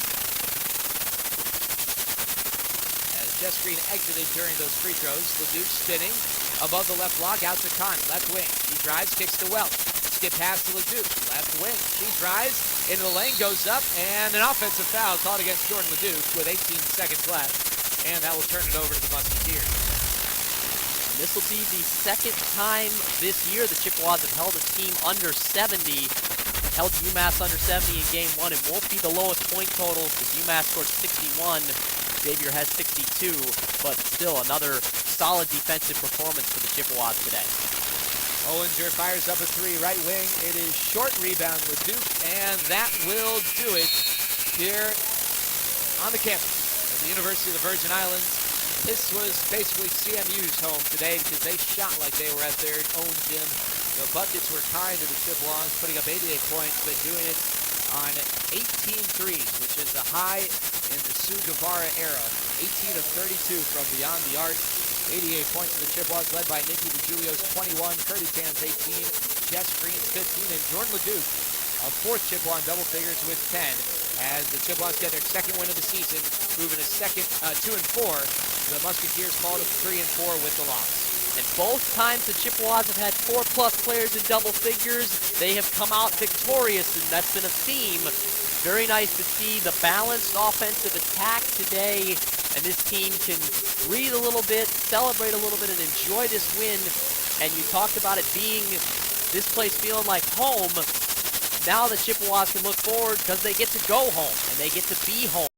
As Jess Green exited during those free throws, Leduc spinning above the left block, out to Cotton, left wing. He drives, kicks to Welch. Skip pass to Leduc, left wing. She drives into the lane, goes up, and an offensive foul called against Jordan Leduc with 18 seconds left, and that will turn it over to the Musketeers. And this will be the second time this year the Chippewas have held a team under 70. Held UMass under 70 in game 1. It won't be the lowest point total because UMass scored 61. Xavier has 62, but still another solid defensive performance for the Chippewas today. Ollinger fires up a 3, right wing. It is short rebound with Duke, and that will do it here on the campus of the University of the Virgin Islands. This was basically CMU's home today because they shot like they were at their own gym. The buckets were kind to the Chippewas, putting up 88 points, but doing it on 18 threes, which is a high in the Sue Guevara era. 18 of 32 from beyond the arc. 88 points for the Chippewas, led by Nikki DeJulio's 21, Kirby Tan's 18, Jess Green's 15, and Jordan Leduc, a 4th Chippewa in double figures with 10, as the Chippewas get their second win of the season, moving to 2-4. The Musketeers fall to 3-4 with the loss. And both times the Chippewas have had 4+ players in double figures, they have come out victorious, and that's been a theme. Very nice to see the balanced offensive attack today, and this team can breathe a little bit, celebrate a little bit, and enjoy this win. And you talked about it being, this place feeling like home. Now the Chippewas can look forward because they get to go home, and they get to be home.